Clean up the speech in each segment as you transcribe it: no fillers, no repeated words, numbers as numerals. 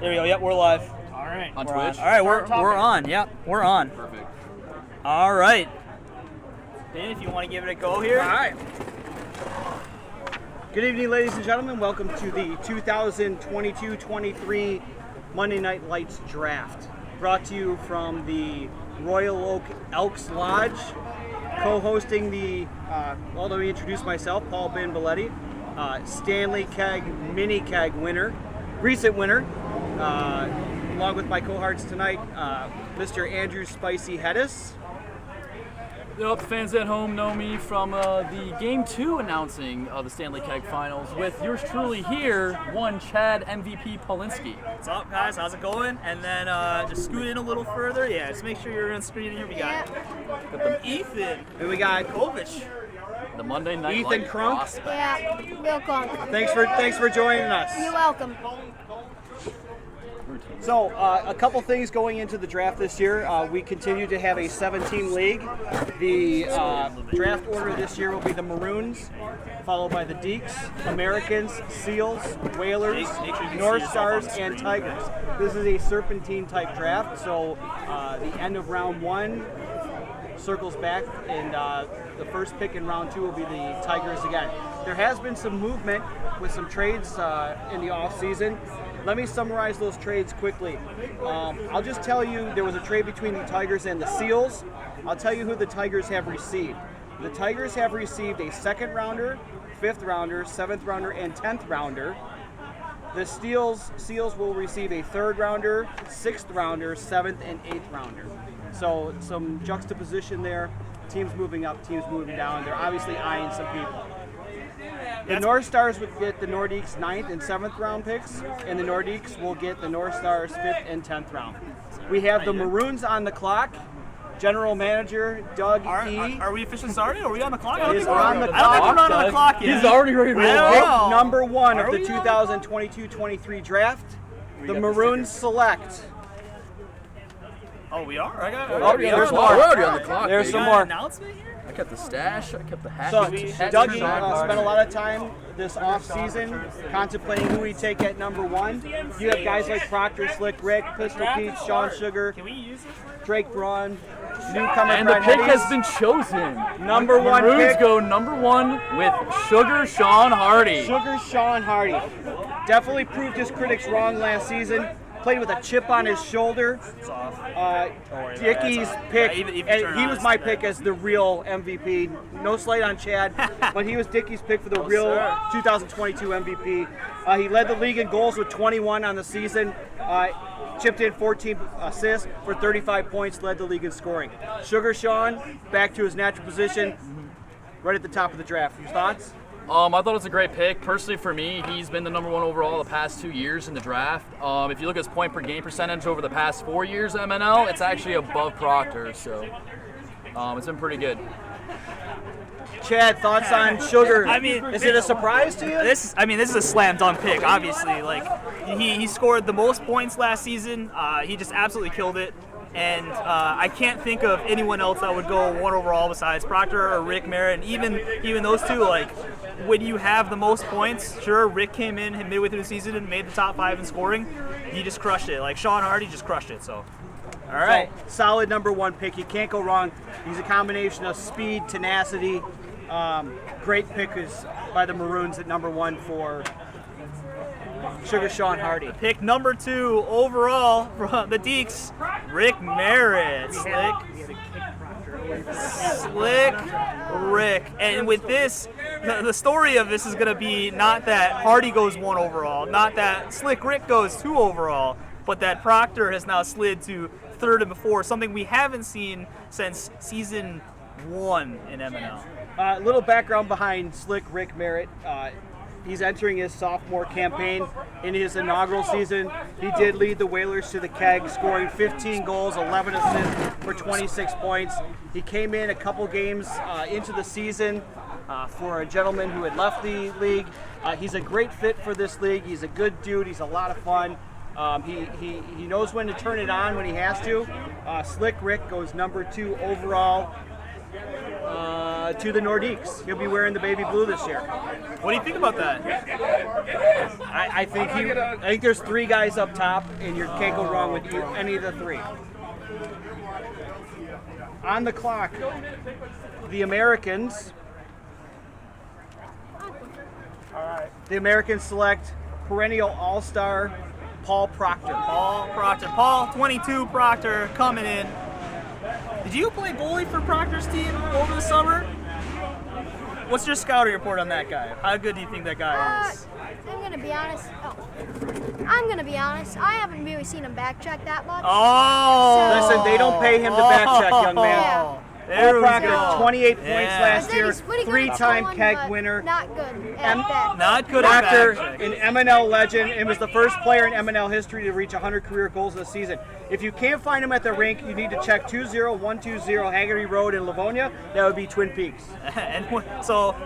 There we go. Yep, we're live. All right. On We're Twitch? on. All right, we're on. Yep, we're on. Perfect. All right. Dan, if you want to give it a go here. All right. Good evening, ladies and gentlemen. Welcome to the 2022-23 Monday Night Lights Draft. Brought to you from the Royal Oak Elks Lodge. Co-hosting the, let me introduce myself, Paul Ben Belletti, Stanley Keg Mini Keg winner, recent winner, along with my cohorts tonight, Mr. Andrew Spicy Hedis. Yep, fans at home know me from the Game 2 announcing of the Stanley Keg Finals with yours truly here, one Chad MVP Polinsky. What's up, guys? How's it going? And then just scoot in a little further. Yeah, just make sure you're on screen here. We got Ethan. And we got Kovich. The Monday Night Ethan Light Crunk. prospect. Yeah, welcome. Thanks for joining us. You're welcome. So, a couple things going into the draft this year. We continue to have a 7-team league. The draft order this year will be the Maroons, followed by the Deeks, Americans, Seals, Whalers, North Stars, and Tigers. This is a serpentine type draft, so the end of round 1 circles back, and the first pick in round 2 will be the Tigers again. There has been some movement with some trades in the offseason. Let me summarize those trades quickly. I'll just tell you there was a trade between the Tigers and the Seals. I'll tell you who the Tigers have received. The Tigers have received a 2nd rounder, 5th rounder, 7th rounder, and 10th rounder. The Seals will receive a 3rd rounder, 6th rounder, 7th, and 8th rounder. So some juxtaposition there. Teams moving up, teams moving down. They're obviously eyeing some people. The North Stars would get the Nordiques 9th and 7th round picks, and the Nordiques will get the North Stars 5th and 10th round. We have the Maroons on the clock. General Manager Doug E. Are we officially started? Are we on the clock? I Is don't on the think we're clock. on the clock yet. He's already ready to roll. Pick Wow. number 1 of Are the we on? 2022-23 draft. The Maroons select. Oh, we are? Oh, yeah, there's more. We're already on the clock. There's baby. some more. Announcement here? I kept the stash. I kept the hat. So, hat Dougie shot. spent a lot of time this off-season contemplating who he'd take at number 1. You have guys like Proctor, Slick Rick, Pistol Pete, Sean Sugar, Can we use this? Drake Braun, newcomer And the Brent pick has Hedges. been chosen. Number 1 Maroons pick, go number 1 with Sugar Sean Hardy. Sugar Sean Hardy. Definitely proved his critics wrong last season. Played with a chip on his shoulder. It's off. Dickey's That's all right. pick, Yeah, even and turn he on was is my that. pick as the real MVP. No slight on Chad, but he was Dickey's pick for the real sir. 2022 MVP. He led the league in goals with 21 on the season. Chipped in 14 assists for 35 points, led the league in scoring. Sugar Sean, back to his natural position, right at the top of the draft. Your thoughts? I thought it was a great pick. Personally, for me, he's been the number 1 overall the past 2 years in the draft. If you look at his point per game percentage over the past 4 years at MNL, it's actually above Proctor, so it's been pretty good. Chad, thoughts on Sugar? I mean, is it a surprise to you? This is a slam dunk pick. Obviously, like he scored the most points last season. He just absolutely killed it, and I can't think of anyone else that would go 1 overall besides Proctor or Rick Merritt. And even those two, like when you have the most points, sure, Rick came in midway through the season and made the top 5 in scoring. He just crushed it. Like Sean Hardy just crushed it. So. All right. So, solid number 1 pick. You can't go wrong. He's a combination of speed, tenacity. Great pick is by the Maroons at number 1 for Sugar Sean Hardy. Pick number 2 overall from the Deeks, Rick Merritt. Slick Rick. And with this, the story of this is going to be not that Hardy goes 1 overall, not that Slick Rick goes 2 overall, but that Proctor has now slid to 3rd and 4th, something we haven't seen since season 1 in MNL. Little background behind Slick Rick Merritt. He's entering his sophomore campaign. In his inaugural season, he did lead the Whalers to the keg, scoring 15 goals, 11 assists for 26 points. He came in a couple games into the season for a gentleman who had left the league. He's a great fit for this league. He's a good dude. He's a lot of fun. He knows when to turn it on when he has to. Slick Rick goes number 2 overall. to the Nordiques. He'll be wearing the baby blue this year. What do you think about that? I think there's 3 guys up top, and you can't go wrong with any of the 3. On the clock, the Americans. The Americans select perennial All-Star Paul Proctor. Paul 22 Proctor coming in. Did you play goalie for Proctor's team over the summer? What's your scouting report on that guy? How good do you think that guy is? I'm gonna be honest. I haven't really seen him back check that much. Oh! Listen, they don't pay him to back check, young man. Yeah. There Paul we Proctor, go. 28 points Yeah. last year, He's pretty good at 3-time going, keg but winner. Not good at that. Not good at Proctor, back check. an MNL legend, and was the first player in MNL history to reach 100 career goals this season. If you can't find him at the rink, you need to check 20120 Haggerty Road in Livonia. That would be Twin Peaks. And so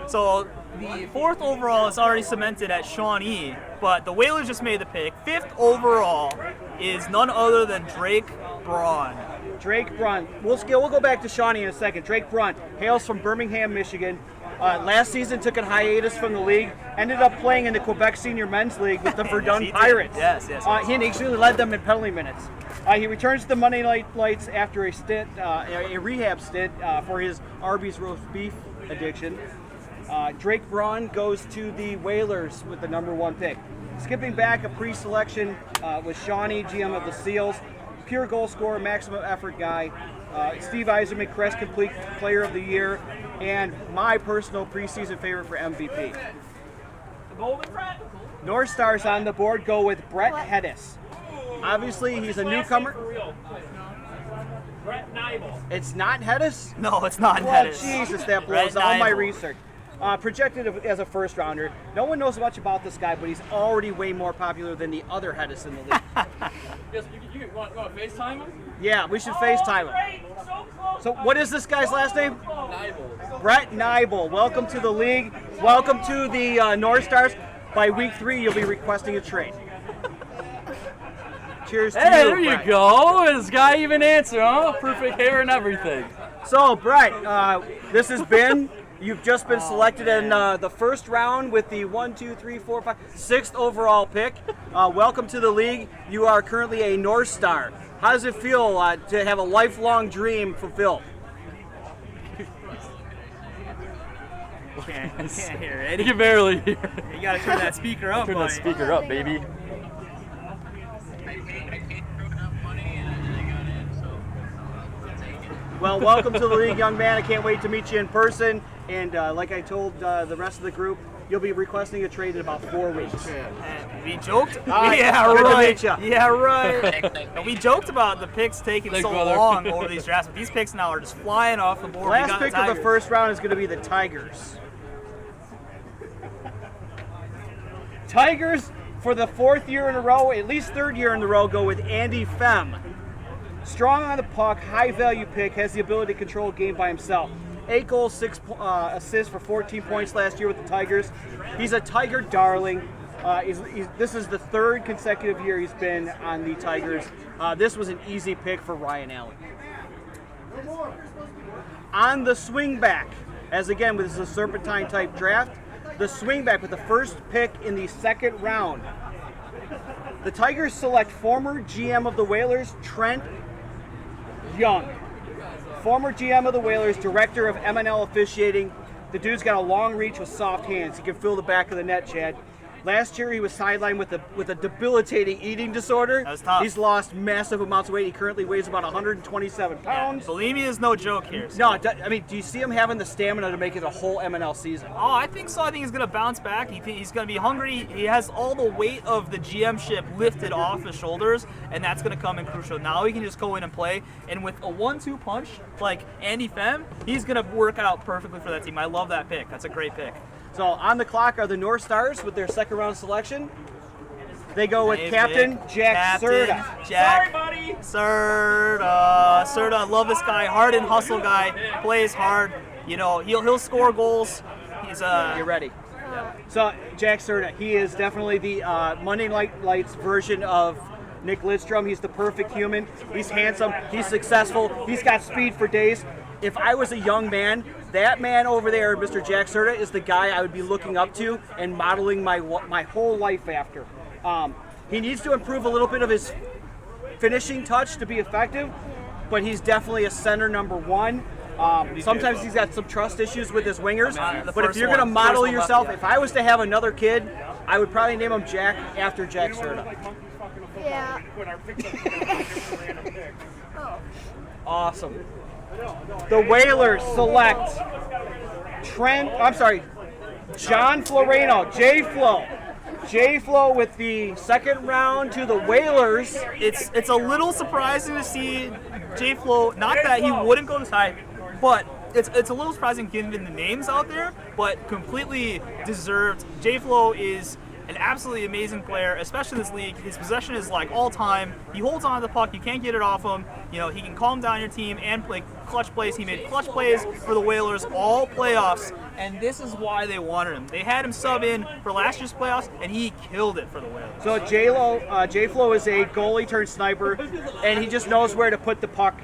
the 4th overall is already cemented at Shawnee, but the Whalers just made the pick. 5th overall is none other than Drake Braun. Drake Braun. We'll go back to Shawnee in a second. Drake Braun hails from Birmingham, Michigan. Last season took a hiatus from the league. Ended up playing in the Quebec Senior Men's League with the Verdun he did. Pirates. Yes. He actually led them in penalty minutes. He returns to the Monday Night Lights after a rehab stint for his Arby's roast beef addiction. Drake Braun goes to the Whalers with the number 1 pick. Skipping back, a pre-selection with Shawnee, GM of the Seals. Pure goal scorer, maximum effort guy. Steve Yzerman, Crest Complete Player of the Year, and my personal preseason favorite for MVP. North Stars on the board go with Brett Hedis. Obviously, he's a newcomer. It's not Hedis? No, it's not Well, Hedis. Jesus, that Brett blows all my Nibel. research. Projected as a first rounder. No one knows much about this guy, but he's already way more popular than the other Hedis in the league. Yes, you want to FaceTime him? Yeah, we should FaceTime him. So what is this guy's last name? Nibel. Brett Nibel. Welcome to the league. Welcome to the North Stars. By week 3, you'll be requesting a trade. Cheers to you, Hey, there Brett. you go. This guy even answered, huh? Perfect hair and everything. So, Brett, this has been. You've just been selected in the first round with the 6th overall pick. Welcome to the league. You are currently a North Star. How does it feel to have a lifelong dream fulfilled? You can't hear it. You can barely hear. You gotta turn that speaker up, Turn that buddy. speaker up, baby. Well, welcome to the league, young man. I can't wait to meet you in person. And like I told the rest of the group, you'll be requesting a trade in about 4 weeks. We joked. right, Yeah, good to right. meet ya. Yeah, right. And we joked about the picks taking Thanks, so brother. long over these drafts, but these picks now are just flying off the board. We Last got pick of Tigers. the first round is going to be the Tigers. Tigers, for the 4th year in a row, at least 3rd year in a row, go with Andy Fem. Strong on the puck, high value pick, has the ability to control a game by himself. 8 goals, 6 assists for 14 points last year with the Tigers. He's a Tiger darling. This is the 3rd consecutive year he's been on the Tigers. This was an easy pick for Ryan Allen. On the swing back, as again, this is a serpentine type draft, the swing back with the first pick in the 2nd round. The Tigers select former GM of the Whalers, Trent Young. Former GM of the Whalers, director of MNL officiating. The dude's got a long reach with soft hands. He can fill the back of the net, Chad. Last year he was sidelined with a debilitating eating disorder. That was tough. He's lost massive amounts of weight. He currently weighs about 127 pounds. Bulimia is no joke here. No, I mean, do you see him having the stamina to make it a whole MNL season? Oh, I think so. I think he's going to bounce back. He's going to be hungry. He has all the weight of the GM ship lifted off his shoulders, and that's going to come in crucial. Now he can just go in and play. And with a 1-2 punch like Andy Fem, he's going to work out perfectly for that team. I love that pick. That's a great pick. So on the clock are the North Stars with their 2nd round selection. They go with Captain Jack Serta. Sorry, buddy. Serta, I love this guy. Hard and hustle guy. Plays hard. You know, he'll score goals. He's Get ready. So Jack Serta, he is definitely the Monday Night Lights version of Nick Lidstrom. He's the perfect human. He's handsome. He's successful. He's got speed for days. if I was a young man, that man over there, Mr. Jack Serta, is the guy I would be looking up to and modeling my whole life after. He needs to improve a little bit of his finishing touch to be effective, but he's definitely a center number one. Sometimes he's got some trust issues with his wingers, but if you're going to model yourself, if I was to have another kid, I would probably name him Jack after Jack Serta. Yeah. Awesome. The Whalers select John Floreno, J-Flo with the second round to the Whalers. It's a little surprising to see J-Flo, not that he wouldn't go this high, but it's a little surprising given the names out there, but completely deserved. J-Flo is an absolutely amazing player, especially in this league. His possession is like all time. He holds on to the puck. You can't get it off him. You know, he can calm down your team and play clutch plays. He made clutch plays for the Whalers all playoffs, and this is why they wanted him. They had him sub in for last year's playoffs, and he killed it for the Whalers. So J-Flo is a goalie turned sniper, and he just knows where to put the puck.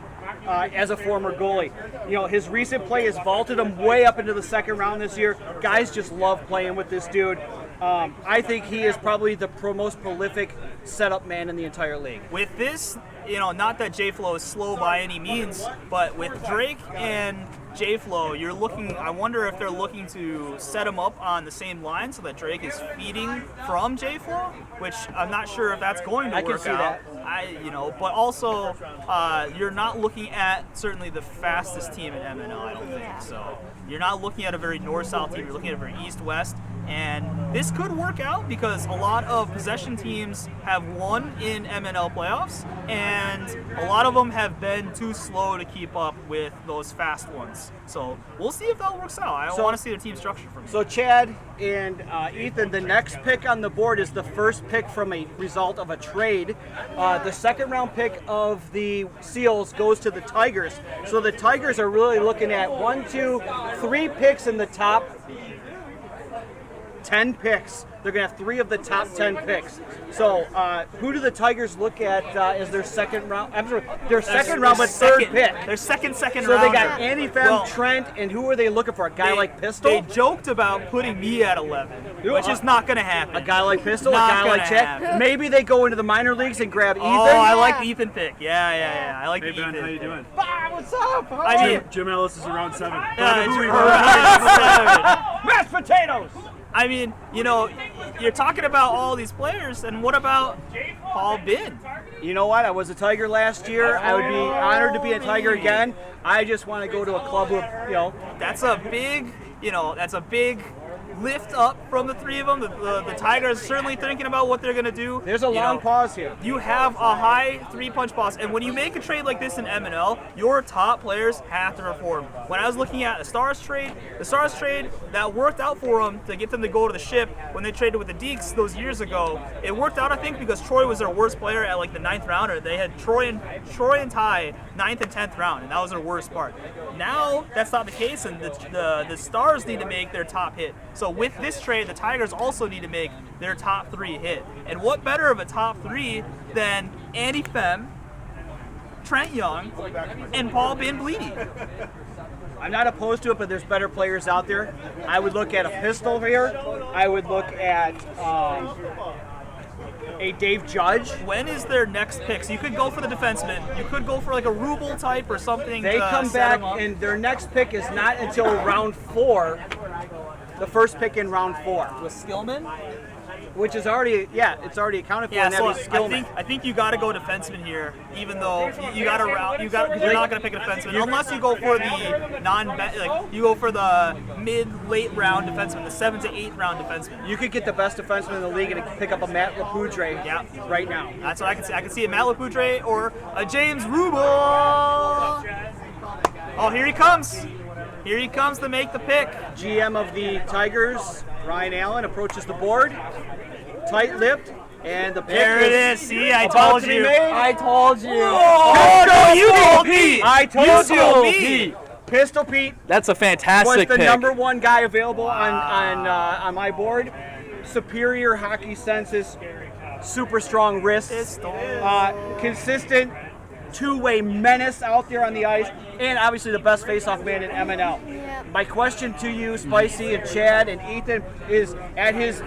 As a former goalie, you know, his recent play has vaulted him way up into the second round this year. Guys just love playing with this dude. I think he is probably the most prolific setup man in the entire league. With this, you know, not that J-Flo is slow by any means, but with Drake and J-Flo, you're looking, I wonder if they're looking to set him up on the same line so that Drake is feeding from J-Flo, which I'm not sure if that's going to work out. But also, you're not looking at certainly the fastest team in MNL, I don't think. So you're not looking at a very north-south team, you're looking at a very east-west. And this could work out because a lot of possession teams have won in MNL playoffs, and a lot of them have been too slow to keep up with those fast ones. So we'll see if that works out. I want to see their team structure from. So Chad and Ethan, the next pick on the board is the first pick from a result of a trade. The second round pick of the Seals goes to the Tigers. So the Tigers are really looking at 1, 2, 3 picks in the top 10 picks. They're going to have 3 of the top 10 picks. So, who do the Tigers look at as their second round? I'm sorry, their second round, but third pick. Their second So round. they got Andy Fem, Trent, and who are they looking for? A guy like Pistol? They joked about putting me at 11, which is not going to happen. A guy like Pistol? Not a guy like gonna Chet? happen. Maybe they go into the minor leagues and grab Ethan? Oh, I like the Ethan pick. Yeah. I like Hey the Ben, Ethan. how you doing? What's up? I mean, Jim Ellis is around 7. Mashed potatoes! I mean, you know, you're talking about all these players, and what about Paul Bin? You know what? I was a Tiger last year. I would be honored to be a Tiger again. I just want to go to a club with, That's a big lift up from the 3 of them. The Tigers certainly thinking about what they're going to do. There's a long pause here. You have a high 3-punch boss, and when you make a trade like this in MNL, your top players have to perform. When I was looking at the Stars trade that worked out for them to get them to go to the ship when they traded with the Deeks those years ago, it worked out, I think, because Troy was their worst player at like the 9th rounder. They had Troy and Ty 9th and 10th round, and that was their worst part. Now that's not the case, and the Stars need to make their top hit. So with this trade, the Tigers also need to make their top 3 hit. And what better of a top 3 than Andy Fem, Trent Young, and Paul Bin Bleedy? I'm not opposed to it, but there's better players out there. I would look at a Pistol here. I would look at a Dave Judge. When is their next pick? So you could go for the defenseman. You could go for like a Rubel type or something. They come set back, them up. and their next pick is not until round 4. The first pick in round 4. With Skillman? Which is already, it's already accounted for. Yeah, and so that is Skillman. I think you got to go defenseman here, even though you got to because you're not going to pick a defenseman unless you go for the you go for the mid-late round defenseman, the 7th to 8th round defenseman. You could get the best defenseman in the league and pick up a Matt Lapoudre right now. That's what I can see. I can see a Matt Lapoudre or a James Rubel. Oh, here he comes. Here he comes to make the pick. GM of the Tigers, Ryan Allen, approaches the board, tight-lipped, and the pick There it is. See, I about told to be you. made. I told you. Oh, no, you told me. I told You told you. me. Pistol Pete That's a was fantastic the pick. number 1 guy available on my board. Superior hockey senses, super strong wrists, consistent two-way menace out there on the ice, and obviously the best face-off man in MNL. Yeah. My question to you, Spicy and Chad and Ethan, is at his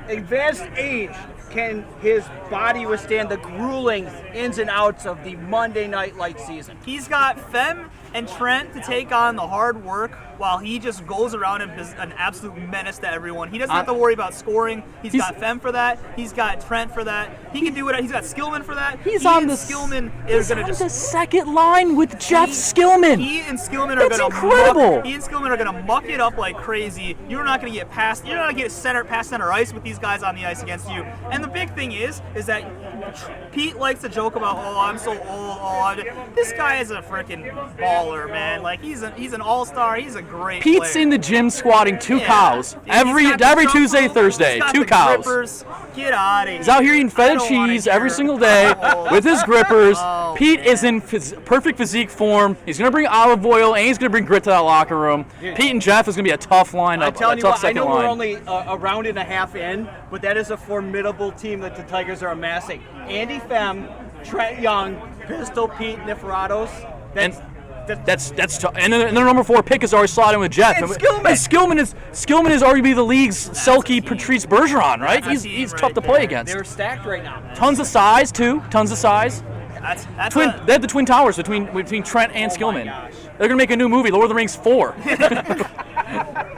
advanced age, can his body withstand the grueling ins and outs of the Monday Night Light season? He's got Fem and Trent to take on the hard work while he just goes around and is an absolute menace to everyone. He doesn't have to worry about scoring. He's got Fem for that. He's got Trent for that. He can do it. He's got Skillman for that. He's he on and the Skillman is gonna on just the second line with Jeff Skillman. He and Skillman are That's gonna incredible. He and Skillman are gonna muck it up like crazy. You're not gonna get past. You're not gonna get past center ice with these guys on the ice against you. And the big thing is that Pete likes to joke about, oh, I'm so old. Oh, this guy is a freaking baller, man. Like he's an all-star. He's a great Pete's player. in the gym squatting 2 cows He's every got the Tuesday, jumbo, Thursday. he's got 2 the cows. grippers. Get out of here. He's out here eating I feta don't wanna cheese every hear- single day Oh. with his grippers. Oh, Pete man. is in perfect physique form. He's gonna bring olive oil and he's gonna bring grit to that locker room. Pete and Jeff is gonna be a tough lineup. I'm telling a you tough what, I second know line. we're only a round and a half in, but that is a formidable team that the Tigers are amassing. Andy Fem, Trent Young, Pistol Pete, Niferatos. That's tough. And then their number 4 pick is already slotted with Jeff. And Skillman. Skillman is arguably the league's Selke Patrice Bergeron, right? That's a He's team tough to right play there. against. They're stacked right now. Tons of size too. Tons of size. That's They have the twin towers between Trent and Skillman. gosh. They're gonna make a new movie, Lord of the Rings 4.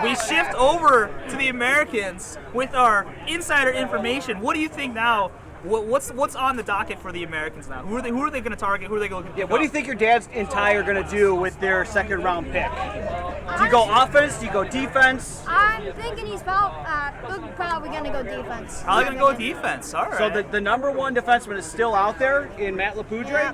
We shift over to the Americans with our insider information. What do you think now? What's on the docket for the Americans now? Who are they going to target? Who are they going to? Yeah, what do you think your dad's and Ty are going to do with their second round pick? Do you go offense? Do you go defense? I'm thinking he's probably going to go defense. Probably going to go defense. All right. So the number 1 defenseman is still out there in Matt Lapudre.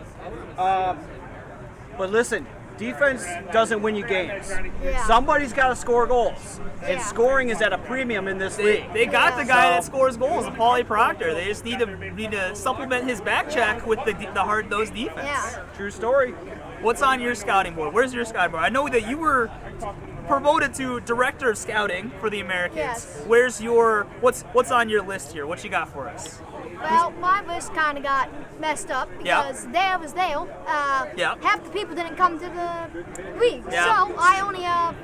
But listen, defense doesn't win you games. Yeah. Somebody's got to score goals. And Yeah. scoring is at a premium in this league. They got the guy So- that scores goals, Paulie Proctor. They just need to supplement his back check with the hard-nosed defense. Yeah. True story. What's on your scouting board? Where's your scouting board? I know that you were promoted to director of scouting for the Americans. Yes. Where's your what's on your list here? What you got for us? Well, my list kind of got messed up Yeah. because there was Dale. Yeah. Half the people didn't come to the league, Yeah. so I only have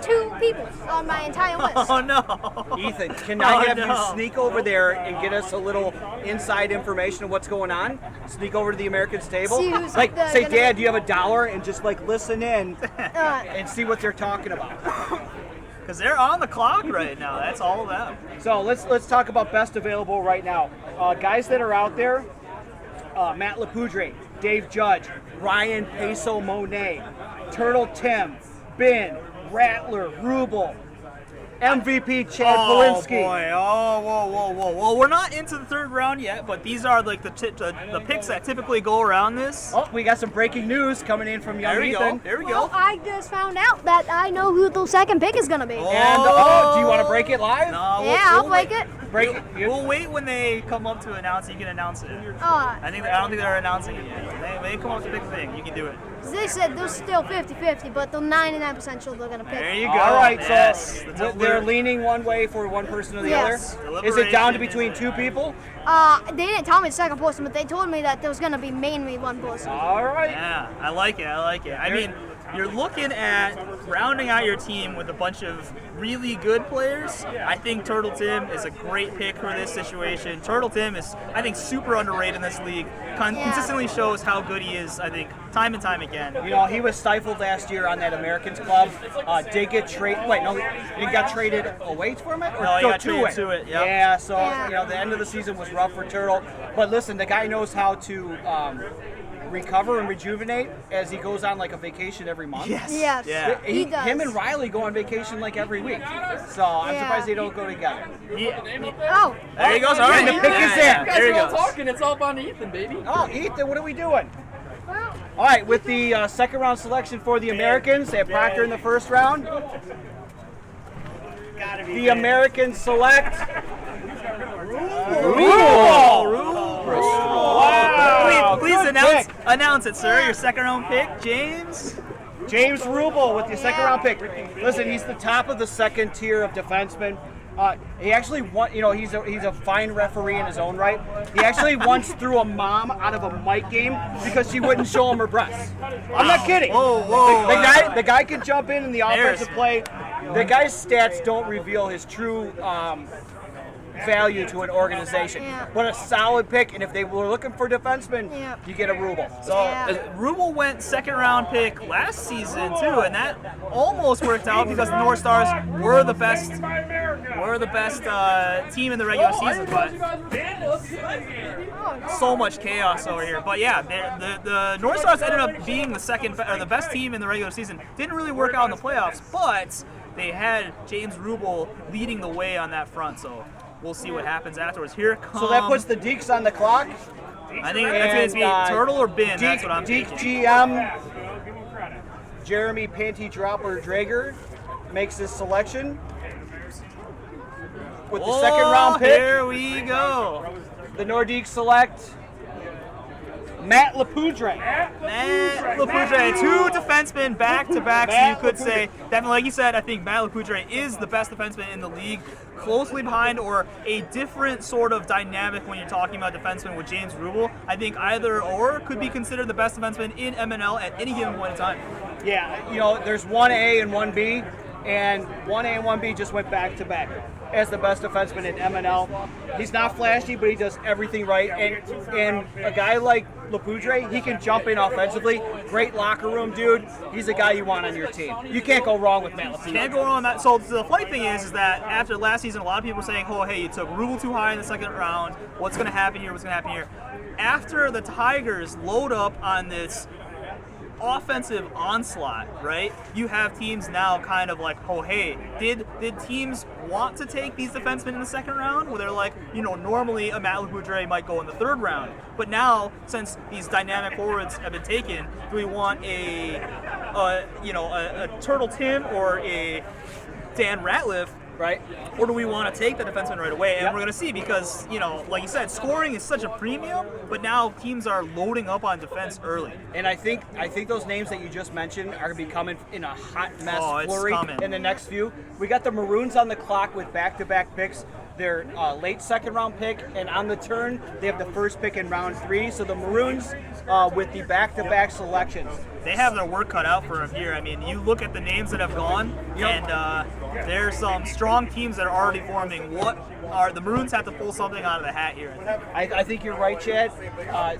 2 people on my entire list. Oh no. Ethan, can I have no. you sneak over there and get us a little inside information of what's going on? Sneak over to the Americans table. See who's like, the- say, gonna- Dad, do you have $1? And just like listen in Uh, and see what they're talking about. Because they're on the clock right now. That's all of them. So let's talk about best available right now. Guys that are out there: Matt Lapudre, Dave Judge, Ryan Peso Monet, Turtle Tim, Ben, Rattler, Rubel, MVP Chad Polinski. Boy. Oh, whoa. Well, we're not into the third round yet, but these are like the picks that typically go around this. Oh, we got some breaking news coming in from young There we Ethan. go. There we well, go. I just found out that I know who the second pick is going to be. And do you want to break it live? No, Yeah, I'll break it. Break it. We'll wait when they come up to announce it. You can announce it. I don't think they're announcing it yet. When they come up to pick the thing, you can do it. They said they're still 50-50, but they're 99% sure they're going to pick. There you go. All right, Yes. so they're leaning one way for one person or the Yes. other. Is it down to Deliberation between 2 people? They didn't tell me the second person, but they told me that there was going to be mainly one person. All right. Yeah, I like it. I mean, you're looking at rounding out your team with a bunch of really good players. I think Turtle Tim is a great pick for this situation. Turtle Tim is, I think, super underrated in this league. Consistently shows how good he is, I think, time and time again. You know, he was stifled last year on that Americans club. Did get traded. Wait, no, he got traded away from it? Or No, he got to traded it? to it, yep. Yeah, so, Yeah. you know, the end of the season was rough for Turtle. But listen, the guy knows how to recover and rejuvenate as he goes on like a vacation every month. Yes. Yes, Yeah. he does. Him and Riley go on vacation like every week. So I'm Yeah. surprised they don't go together. Oh, There he goes. All right. And the pick is in. There he goes. talking. It's all on Ethan, baby. Oh, Ethan, what are we doing? well, All right, with the second round selection for the Americans, they have Proctor in the first round. The Americans select. Wow, Please good pick. announce it, sir. Your second round pick, James. James Rubel with the second round pick. Listen, he's the top of the second tier of defensemen. He actually he's a fine referee in his own right. He actually once threw a mom out of a Mike game because she wouldn't show him her breasts. I'm not kidding. Whoa. The guy can jump in the offensive play. The guy's stats don't reveal his true value to an organization. Yeah. But a solid pick, and if they were looking for defensemen, you get a Rubel. So Rubel went second-round pick last season too, and that almost worked out because the North Stars were the best team in the regular season. But so much chaos over here. But yeah, the North Stars ended up being the best team in the regular season. Didn't really work out in the playoffs, but they had James Rubel leading the way on that front. So we'll see what happens afterwards. Here comes. So that puts the Deeks on the clock. I think it's going to be Turtle or Bin. That's what I'm Deke thinking. GM Jeremy Panty Dropper Drager makes his selection with the second round pick. Here we go. The Nordiques select Matt Lapoudre. Matt Lapoudre, two defensemen back to back. So you could say, definitely, like you said, I think Matt Lapoudre is the best defenseman in the league. Closely behind, or a different sort of dynamic when you're talking about defensemen with James Rubel. I think either or could be considered the best defenseman in MNL at any given point in time. Yeah, there's 1A and 1B, and 1A and 1B just went back to back as the best defenseman in MNL. He's not flashy, but he does everything right. And a guy like Lapoudre, he can jump in offensively. Great locker room dude. He's a guy you want on your team. You can't go wrong with Matt Lapoudre. Can't go wrong with that. So the funny thing is that after last season, a lot of people were saying, oh, hey, you took Rubel too high in the second round. What's going to happen here? What's going to happen here? After the Tigers load up on this offensive onslaught, right? You have teams now kind of like, oh, hey, did teams want to take these defensemen in the second round? Where they're like, normally a Matt Lapoudre might go in the third round. But now, since these dynamic forwards have been taken, do we want a Turtle Tim or a Dan Ratliff, right? Or do we want to take the defenseman right away? And we're going to see because, like you said, scoring is such a premium, but now teams are loading up on defense early. And I think those names that you just mentioned are going to be coming in a hot mess flurry in the next few. We got the Maroons on the clock with back-to-back picks. Their late second-round pick, and on the turn, they have the first pick in round 3. So the Maroons, with the back-to-back selections, they have their work cut out for them here. I mean, you look at the names that have gone, and there's some strong teams that are already forming. The Maroons have to pull something out of the hat here. I think you're right, Chad.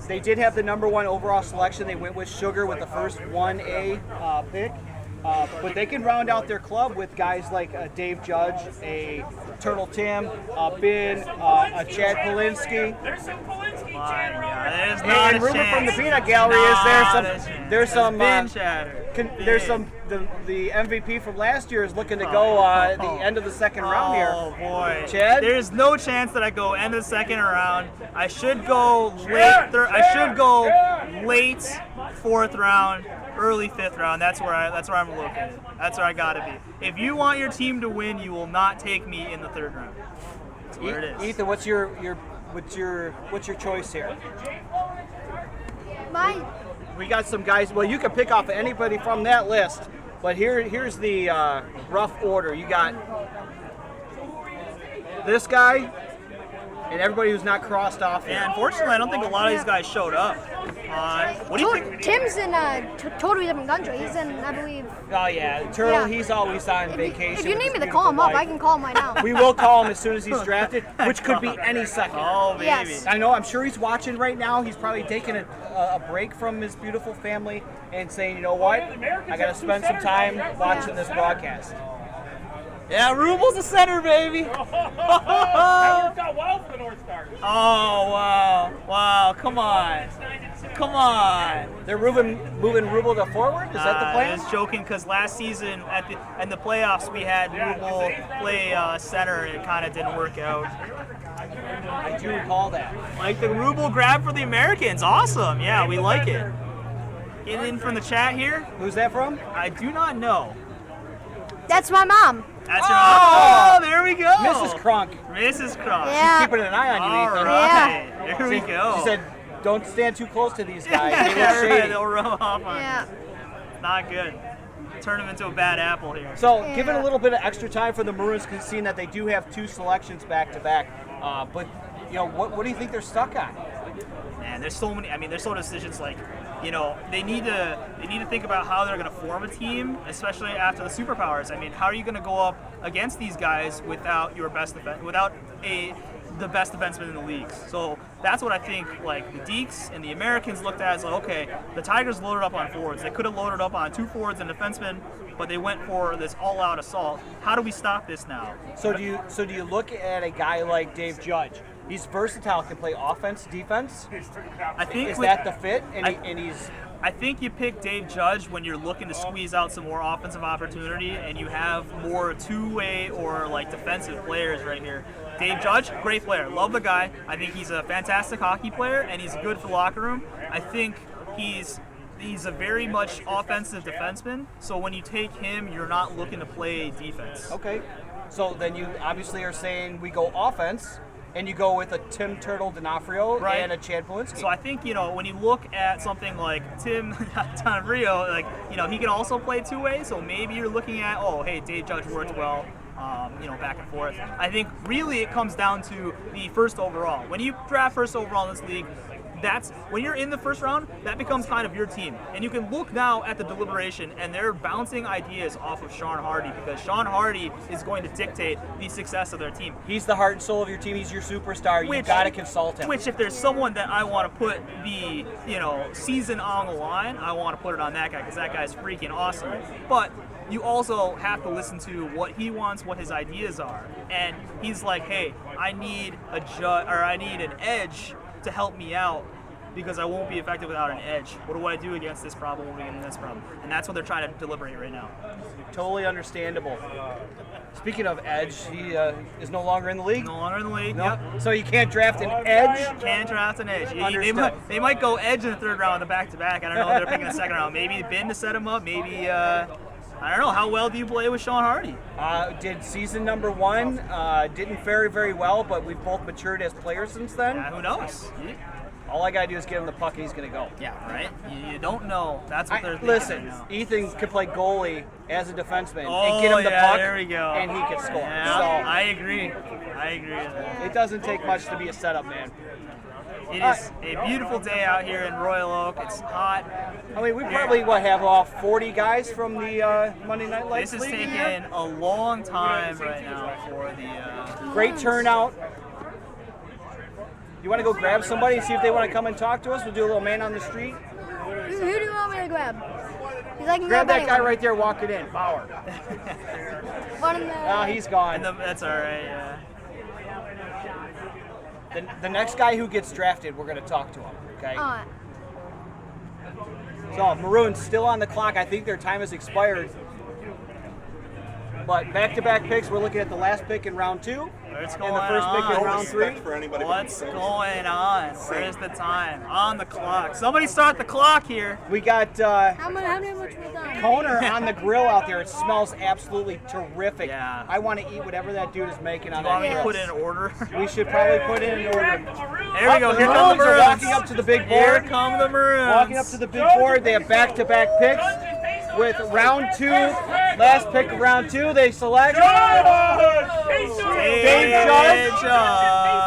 They did have the number 1 overall selection. They went with Sugar with the first 1A pick. But they can round out their club with guys like Dave Judge, a Turtle Tim, a Bin, a Chad Polinsky. There's some Polinsky chatter over there. And Ruben from the Peanut Gallery is there. There's some the MVP from last year is looking to go the end of the second round here. Oh boy, Chad. There's no chance that I go end of the second round. I should go late fourth round. Early fifth round. That's where I'm located. That's where I gotta be. If you want your team to win, you will not take me in the third round. That's where it is. Ethan, what's your choice here? Mine. We got some guys. Well, you can pick off anybody from that list, but here's the rough order. You got this guy and everybody who's not crossed off. Yeah, unfortunately, I don't think a lot of these guys showed up. What do you think? Tim's in a totally different country. He's in, I believe. Oh yeah, Turtle. He's always on vacation. If you need me to call him up, I can call him right now. We will call him as soon as he's drafted, which could be any second. Oh, baby. Yes. I know. I'm sure he's watching right now. He's probably taking a break from his beautiful family and saying, you know what? I got to spend some time watching this broadcast. Yeah, Rubel's the center, baby. That worked out well for the North Stars. Oh, wow. Come on. They're moving Rubel to forward? Is that the I plan? was joking because last season in the playoffs we had Rubel play center and it kind of didn't work out. I do recall that. Like the Rubel grab for the Americans. Awesome. Yeah, we like it. Get in from the chat here. Who's that from? I do not know. That's my mom. That's your there we go. Mrs. Crunk. Mrs. Crunk. Yeah. Keeping an eye on you, All Ethan. right. Here we go. She said, don't stand too close to these guys. They will Yeah, shady. they'll rub off on Yeah. you. Not good. turn him into a bad apple here. So, given a little bit of extra time for the Maroons, seeing that they do have 2 selections back to back, but what do you think they're stuck on? Man, there's so many. I mean, there's so many decisions. Like, they need to think about how they're going to form a team, especially after the superpowers. I mean, how are you going to go up against these guys without your best the best defenseman in the league? So that's what I think. Like the Deeks and the Americans looked at as like, okay, the Tigers loaded up on forwards. They could have loaded up on 2 forwards and defensemen, but they went for this all-out assault. How do we stop this now? So do you look at a guy like Dave Judge? He's versatile, can play offense, defense. I think is that the fit? I think you pick Dave Judge when you're looking to squeeze out some more offensive opportunity and you have more two-way or like defensive players right here. Dave Judge, great player. Love the guy. I think he's a fantastic hockey player and he's good for the locker room. I think he's a very much offensive defenseman. So when you take him, you're not looking to play defense. Okay. So then you obviously are saying we go offense. And you go with a Tim Turtle D'Onofrio and a Chad Polinski. So I think, when you look at something like Tim D'Onofrio, like, he can also play two-way. So maybe you're looking at, Dave Judge worked well, back and forth. I think really it comes down to the first overall. When you draft first overall in this league, that's when you're in the first round, that becomes kind of your team. And you can look now at the deliberation, and they're bouncing ideas off of Sean Hardy because Sean Hardy is going to dictate the success of their team. He's the heart and soul of your team. He's your superstar. You've got to consult him. Which, if there's someone that I want to put the season on the line, I want to put it on that guy because that guy's freaking awesome. But you also have to listen to what he wants, what his ideas are. And he's like, hey, I need an edge to help me out because I won't be effective without an edge. What do I do against this problem when we get into this problem? And that's what they're trying to deliberate right now. Totally understandable. Speaking of edge, he is no longer in the league? No longer in the league, no. Yep. So you can't draft an edge? Can't draft an edge. They Understood. might go edge in the third round, the back-to-back. I don't know if they're picking the second round. Maybe Ben to set him up. Maybe, I don't know. How well do you play with Sean Hardy? Did season number 1. Didn't very, very well, but we've both matured as players since then. Yeah, who knows? All I got to do is get him the puck and he's going to go. Yeah, right? You don't know. That's what they're thinking. Listen, right now. Ethan could play goalie as a defenseman and get him the puck, there we go. and he could score. Yeah, So I agree with that. it doesn't take much to be a setup man. It is a beautiful day out here in Royal Oak. It's hot. I mean, we probably have off 40 guys from the Monday Night Lights This is League taking here. a long time right now for the. Great turnout. You want to go grab somebody and see if they want to come and talk to us? We'll do a little man on the street. Who do you want me to grab? Grab that guy right there walking in, Bauer. He's gone. That's all right. Yeah. The next guy who gets drafted, we're going to talk to him. Okay. All right. So Maroons still on the clock. I think their time has expired. But back-to-back picks. We're looking at the last pick in round 2 What's and going the first pick in on? round 3. What's going on? Where's the time? On the clock. Somebody start the clock here. We got How many much we done? Koner on the grill out there. It smells absolutely terrific. Yeah. I want to eat whatever that dude is making on You want me that to grill. put in order? We should probably put in an order. There we go. Here The come the Maroons are Maroons. walking up to the big board. Here come the Maroons. Walking up to the big board. They have back-to-back picks. With round 2, last pick of round 2, they select Dave Judge,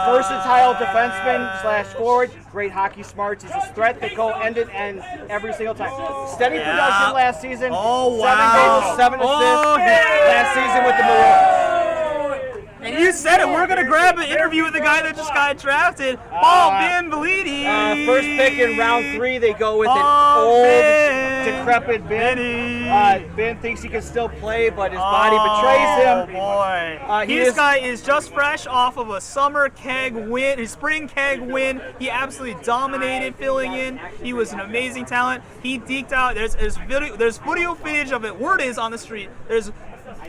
versatile defenseman / forward. Great hockey smarts. He's a threat that go end and end every single time. Steady production last season. Oh, wow. 7 goals, 7 assists Oh, last season with the Maroons. And you said it. We're going to grab an interview with the guy that just got drafted, Paul Benveliti. First pick in round 3, they go with an Oh, old, Ben. decrepit Ben. Benny. Ben thinks he can still play, but his body betrays him. Oh, boy. He This is- guy is just fresh off of a summer keg win, his spring keg win. He absolutely dominated filling in. He was an amazing talent. He deked out. There's video footage of it. Word is on the street. There's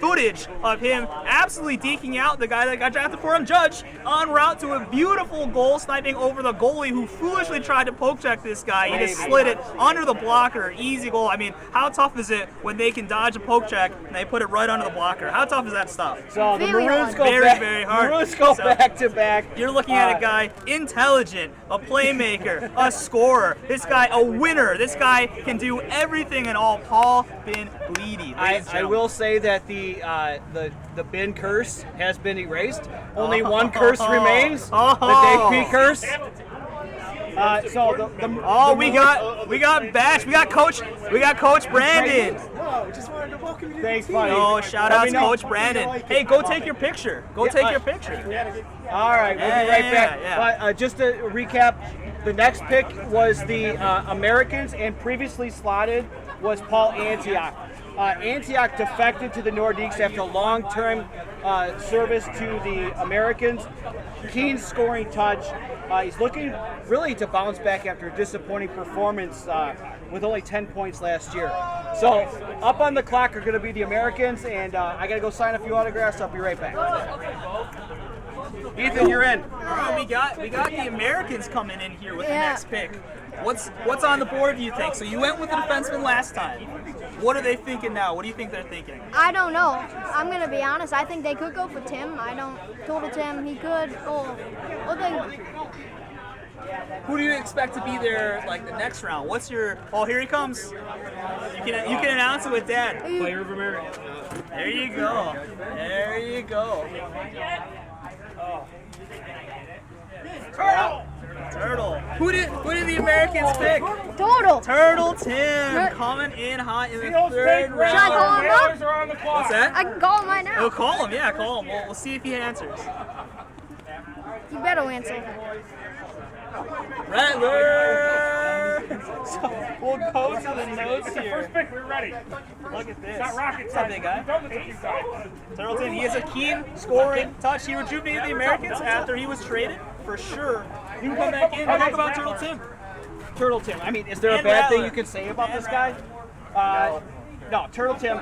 footage of him absolutely deking out the guy that got drafted for him, Judge, en route to a beautiful goal, sniping over the goalie who foolishly tried to poke check this guy. He just slid it under the blocker. Easy goal. I mean, how tough is it when they can dodge a poke check and they put it right under the blocker? How tough is that stuff? So the Maroons go very, back. very hard. Maroons go So, back to back. You're looking at a guy intelligent, a playmaker, a scorer. This guy a winner. This guy can do everything and all. Paul Bin Bleedy. I will say that the bin curse has been erased. Only one curse remains. The Dave P curse. We got Batch. We got Coach Brandon. Thanks, buddy. Oh, shout out to Coach Brandon. Hey, go take your picture. Take your picture. All right, we'll be right back. Yeah. Just to recap, the next pick was the Americans, and previously slotted was Paul Antioch. Antioch defected to the Nordiques after long-term service to the Americans. Keen scoring touch. He's looking really to bounce back after a disappointing performance with only 10 points last year. So up on the clock are going to be the Americans, and I got to go sign a few autographs. I'll be right back. Ethan, you're in. We got the Americans coming in here with the next pick. What's on the board, do you think? So you went with the defenseman last time. What are they thinking now? What do you think they're thinking? I don't know. I'm gonna be honest. I think they could go for Tim. Total Tim. He could. Who do you expect to be there like the next round? What's your? Oh, here he comes. You can announce it with Dad. Player of America. There you go. There you go. Turtle. Who did the Americans pick? Turtle Tim coming in hot in the third round. Should I call him up? What's that? I can call him right now. Oh, call him. Yeah, call him. We'll see if he answers. You better answer. Rattler. So we'll go to the notes here. First pick, we're ready. Look at this. It's not rocket What's up, science. big guy? Don't the cookie side. Turtleton, he has a keen scoring touch. He rejuvenated the Americans after he was traded, for sure. You can come back in and talk about Turtle Tim. Turtle Tim. I mean, is there a bad thing you can say about this guy? No, Turtle Tim,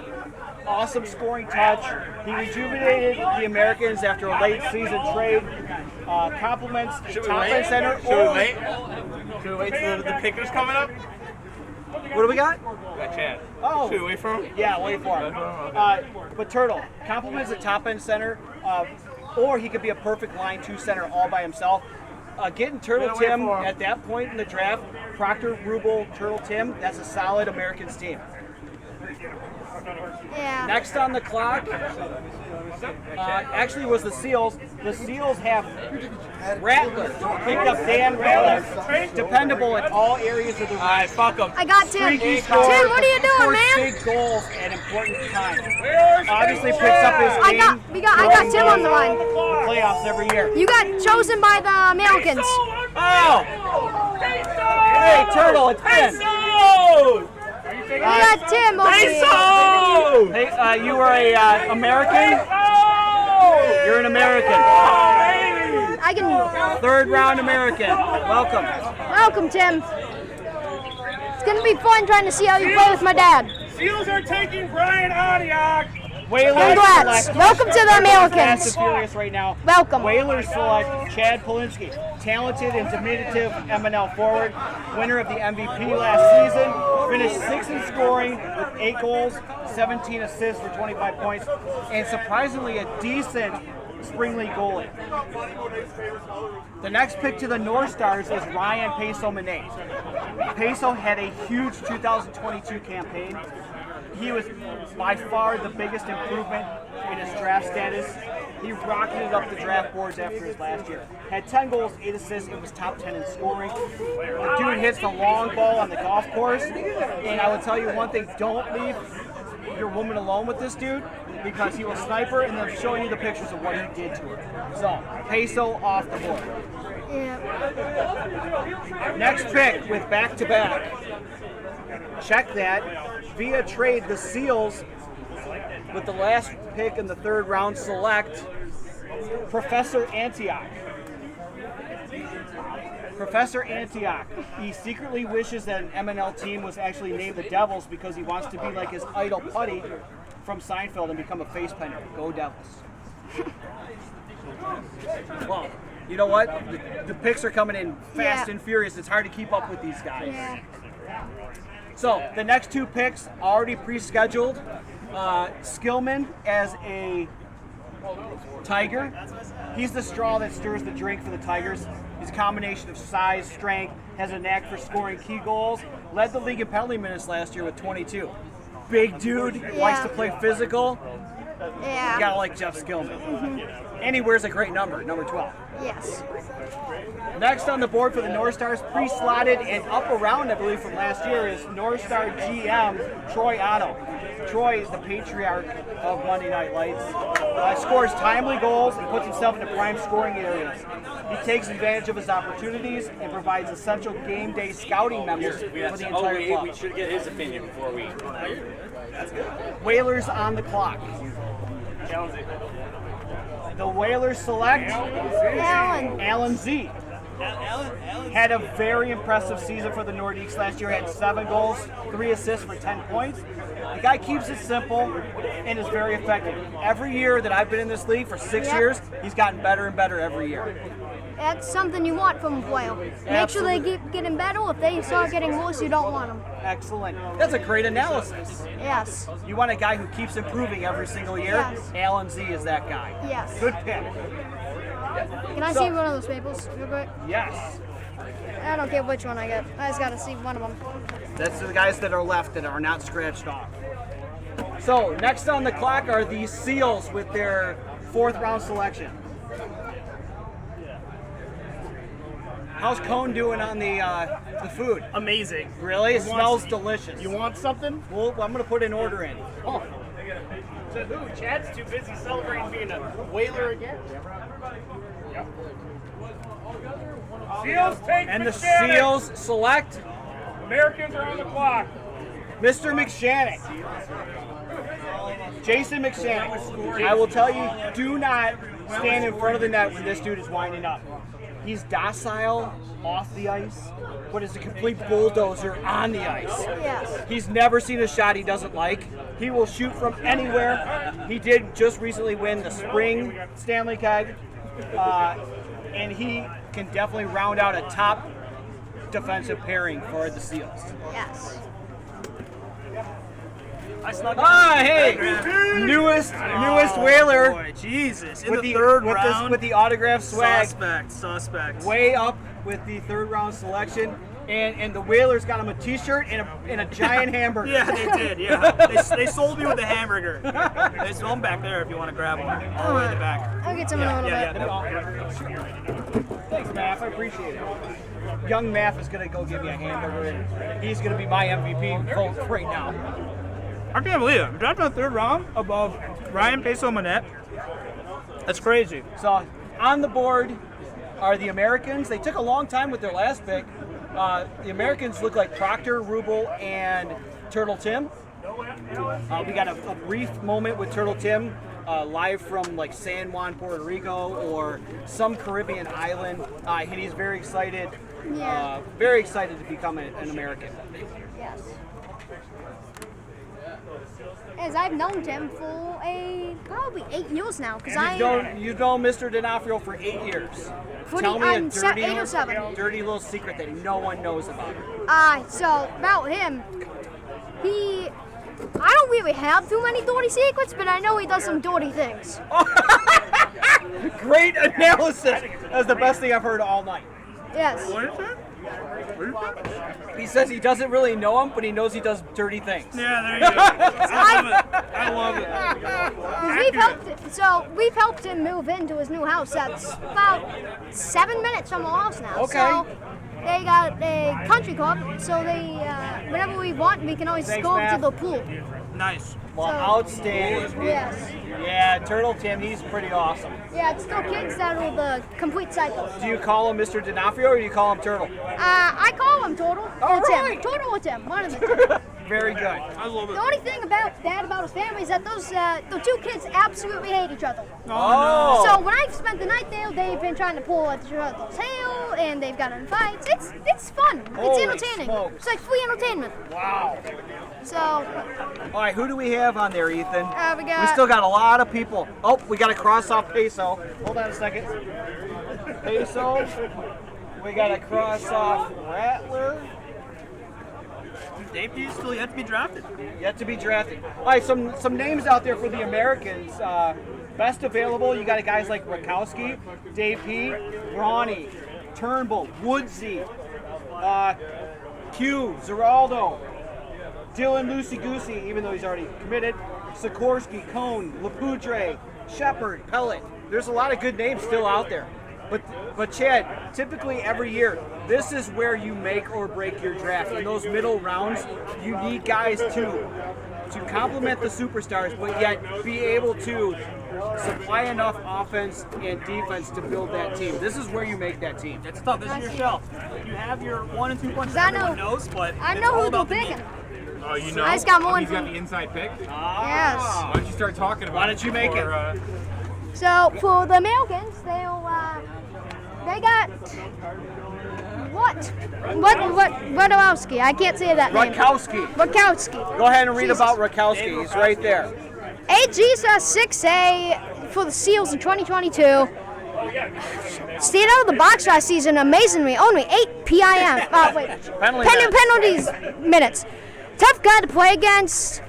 awesome scoring touch. He rejuvenated the Americans after a late season trade. Compliments top end center. Should we wait till the pickers coming up? What do we got? Got Chad. Oh, Should we wait for him? yeah, wait for him. But Turtle compliments the top end center, or he could be a perfect line 2 center all by himself. Getting Turtle Tim at that point in the draft, Proctor, Rubel, Turtle Tim, that's a solid Americans team. Yeah. Next on the clock, actually was the Seals. The Seals have Rattler, picked up Dan Rattler, dependable in all areas of the race. Fuck him. I got Tim. Freaky Tim, scorer, what are you doing, scores man? big goals at important times. Obviously picks up his I game. got Tim on the line. Playoffs every year. You got chosen by the Americans. Oh! Hey, Turtle, it's Ben. You got Tim over here. Hey, you are a American? You're an American. I can. Third round American. Welcome. Welcome, Tim. It's gonna be fun trying to see how you play with my dad. Seals are taking Brian Antioch. Whalers Congrats. select. Welcome to the Fast and Americans. Furious right now. Welcome. Whalers select Chad Polinsky, talented and diminutive MNL forward, winner of the MVP last season, finished 6th in scoring with 8 goals, 17 assists for 25 points, and surprisingly a decent spring league goalie. The next pick to the North Stars is Ryan Peso-Manet. Peso had a huge 2022 campaign. He was by far the biggest improvement in his draft status. He rocketed up the draft boards after his last year. Had 10 goals, 8 assists, and was top 10 in scoring. The dude hits the long ball on the golf course. And I will tell you one thing, don't leave your woman alone with this dude, because he will snipe her and then show you the pictures of what he did to her. So, Peso off the board. Yeah. Next pick with back-to-back. Check that. Via trade, the Seals, with the last pick in the 3rd round, select Professor Antioch. Professor Antioch. He secretly wishes that an MNL team was actually named the Devils because he wants to be like his idol Putty from Seinfeld and become a face painter. Go Devils. Well, you know what? The picks are coming in fast and furious. It's hard to keep up with these guys. Yeah. So the next 2 picks already pre-scheduled. Skillman as a Tiger. He's the straw that stirs the drink for the Tigers. He's a combination of size, strength, has a knack for scoring key goals. Led the league in penalty minutes last year with 22. Big dude, likes to play physical. Yeah. You gotta like Jeff Skillman. And he wears a great number 12. Yes. Next on the board for the North Stars, pre-slotted and up around, I believe, from last year, is North Star GM Troy Otto. Troy is the patriarch of Monday Night Lights. Scores timely goals and puts himself into prime scoring areas. He takes advantage of his opportunities and provides essential game day scouting members for the entire club. We should get his opinion before we. Whalers on the clock. The Whalers select Alan Z. Had a very impressive season for the Nordiques last year. Had 7 goals, 3 assists for 10 points. The guy keeps it simple and is very effective. Every year that I've been in this league for 6 years, he's gotten better and better every year. That's something you want from a player. Make sure they keep getting better. If they start getting worse, you don't want them. Excellent. That's a great analysis. Yes. You want a guy who keeps improving every single year? Yes. Alan Z is that guy. Yes. Good pick. Can I see one of those maples real quick? Yes. I don't care which one I get. I just gotta see one of them. That's the guys that are left that are not scratched off. So next on the clock are the Seals with their 4th round selection. How's Cone doing on the food? Amazing. Really? It smells delicious. You want something? Well, I'm gonna put an order in. Oh. So who? Chad's too busy celebrating being a whaler again. Seals take And the McShannock. Seals select Americans are on the clock. Mr. McShannock. Jason McShannock. I will tell you, do not stand in front of the net when this dude is winding up. He's docile off the ice, but is a complete bulldozer on the ice. Yes. He's never seen a shot he doesn't like. He will shoot from anywhere. He did just recently win the spring Stanley Keg, and he can definitely round out a top defensive pairing for the Seals. Yes. I snuck Hey! Newest Whaler Boy, Jesus. In with the the 3rd with round. with the autograph swag. Suspect. Way up with the 3rd round selection. And the Whalers got him a t-shirt and a giant hamburger. Yeah, they did. Yeah, they sold me with a hamburger. They sold them back there if you want to grab them. All the way in the back. I'll get some in a little bit. Thanks, Math. I appreciate it. Young Math is going to go give me a hamburger, and he's going to be my MVP vote right now. I can't believe it. I'm drafting the 3rd round above Ryan Peso-Manette. That's crazy. So on the board are the Americans. They took a long time with their last pick. The Americans look like Proctor, Rubel, and Turtle Tim. We got a brief moment with Turtle Tim live from like San Juan, Puerto Rico, or some Caribbean island. And he's very excited. Very excited to become an American. Yes. As I've known Tim for probably 8 years now, because You've known Mr. D'Onofrio for 8 years. Tell me a 8 or 7. dirty little secret that no one knows about. So about him, I don't really have too many dirty secrets, but I know he does some dirty things. Great analysis. That's the best thing I've heard all night. Yes. What is that? He says he doesn't really know him, but he knows he does dirty things. Yeah, there you go. I love it. We've helped him move into his new house. That's about 7 minutes from our house now. Okay. So they got a country club, so whenever we want, we can always Thanks, go Matt. to the pool. Nice. Well, outstanding. Yes. Yeah, Turtle Tim, he's pretty awesome. Yeah, it's still kids that are the complete cycle. Do you call him Mr. D'Onofrio or do you call him Turtle? I call him Turtle All or Tim. right. Turtle or Tim, one of the two. very good. I love it. The only thing about his family is that the two kids absolutely hate each other. Oh. So when I've spent the night there, they've been trying to pull each other's hair, and they've gotten in fights. It's fun. Holy It's entertaining. smokes. It's like free entertainment. Wow. So All right, who do we have on there, Ethan? we got. We still got a lot of people. Oh, we got to cross off Peso. Hold on a second. Peso. We got to cross off Rattler. Dave P's still yet to be drafted. Yet to be drafted. All right, some names out there for the Americans. Best available, you got guys like Rakowski, Dave P, Ronnie, Turnbull, Woodsy, Q, Zeraldo, Dylan Lucy Goosey, even though he's already committed, Sikorsky, Cone, Lapudre, Shepard, Pellet. There's a lot of good names still out there. But Chad, typically every year, this is where you make or break your draft. In those middle rounds, you need guys to complement the superstars, but yet be able to supply enough offense and defense to build that team. This is where you make that team. It's tough. This is your shelf. You have your 1 and 2 punches. I know- Everyone knows, but I it's know all who about they're the meat. picking. Oh, you know? I just got more He's got info. the inside pick. Yes. Why don't you start talking about Why don't you make it? So for the Americans, they got Radowski. I can't say that name. Rakowski. Go ahead and read Jesus. about Rakowski. He's right there. AG says 6A for the Seals in 2022. Stayed out of the box last season amazingly. Only 8 PIM. Penalties minutes. Tough guy to play against.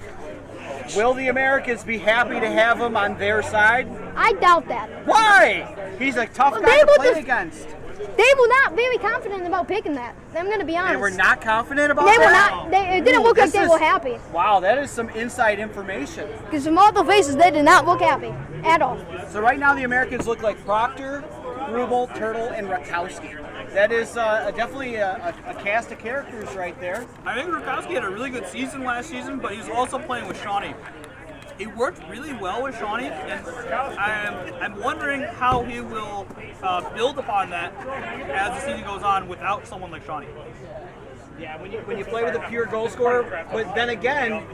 Will the Americans be happy to have him on their side? I doubt that. Why? He's a tough Well, guy they to will play def- against. They were not very confident about picking that. I'm going to be honest. They were not confident about They were that? not. It didn't look like This they is- were happy. Wow, that is some inside information. Because from all the faces, they did not look happy at all. So right now the Americans look like Proctor, Grubel, Turtle, and Rakowski. That is definitely a cast of characters right there. I think Rakowski had a really good season last season, but he's also playing with Shawnee. He worked really well with Shawnee, and I'm wondering how he will build upon that as the season goes on without someone like Shawnee. Yeah, when you play with a pure goal scorer, but then again,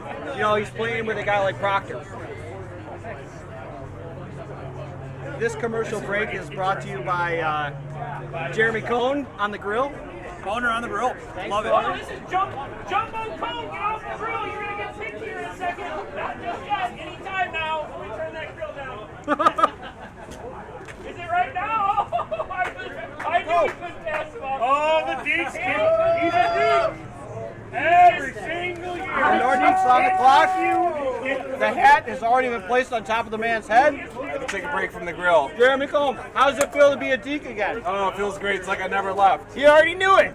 he's playing with a guy like Proctor. This commercial break is brought to you by Jeremy Cohn on the grill. Boner on the grill. Love it. Oh, this is Jumbo Cone. Get off the grill. You're going to get picked here in a second. Not just yet. Anytime now. Let me turn that grill down. Is it right now? Oh, I knew he couldn't pass him off. Oh, the Deeks kid. He's a Deek. Every single year. Nordique's on the clock. The hat has already been placed on top of the man's head. I have to take a break from the grill. Jeremy Cohn, how does it feel to be a Deke again? Oh, it feels great. It's like I never left. You already knew it.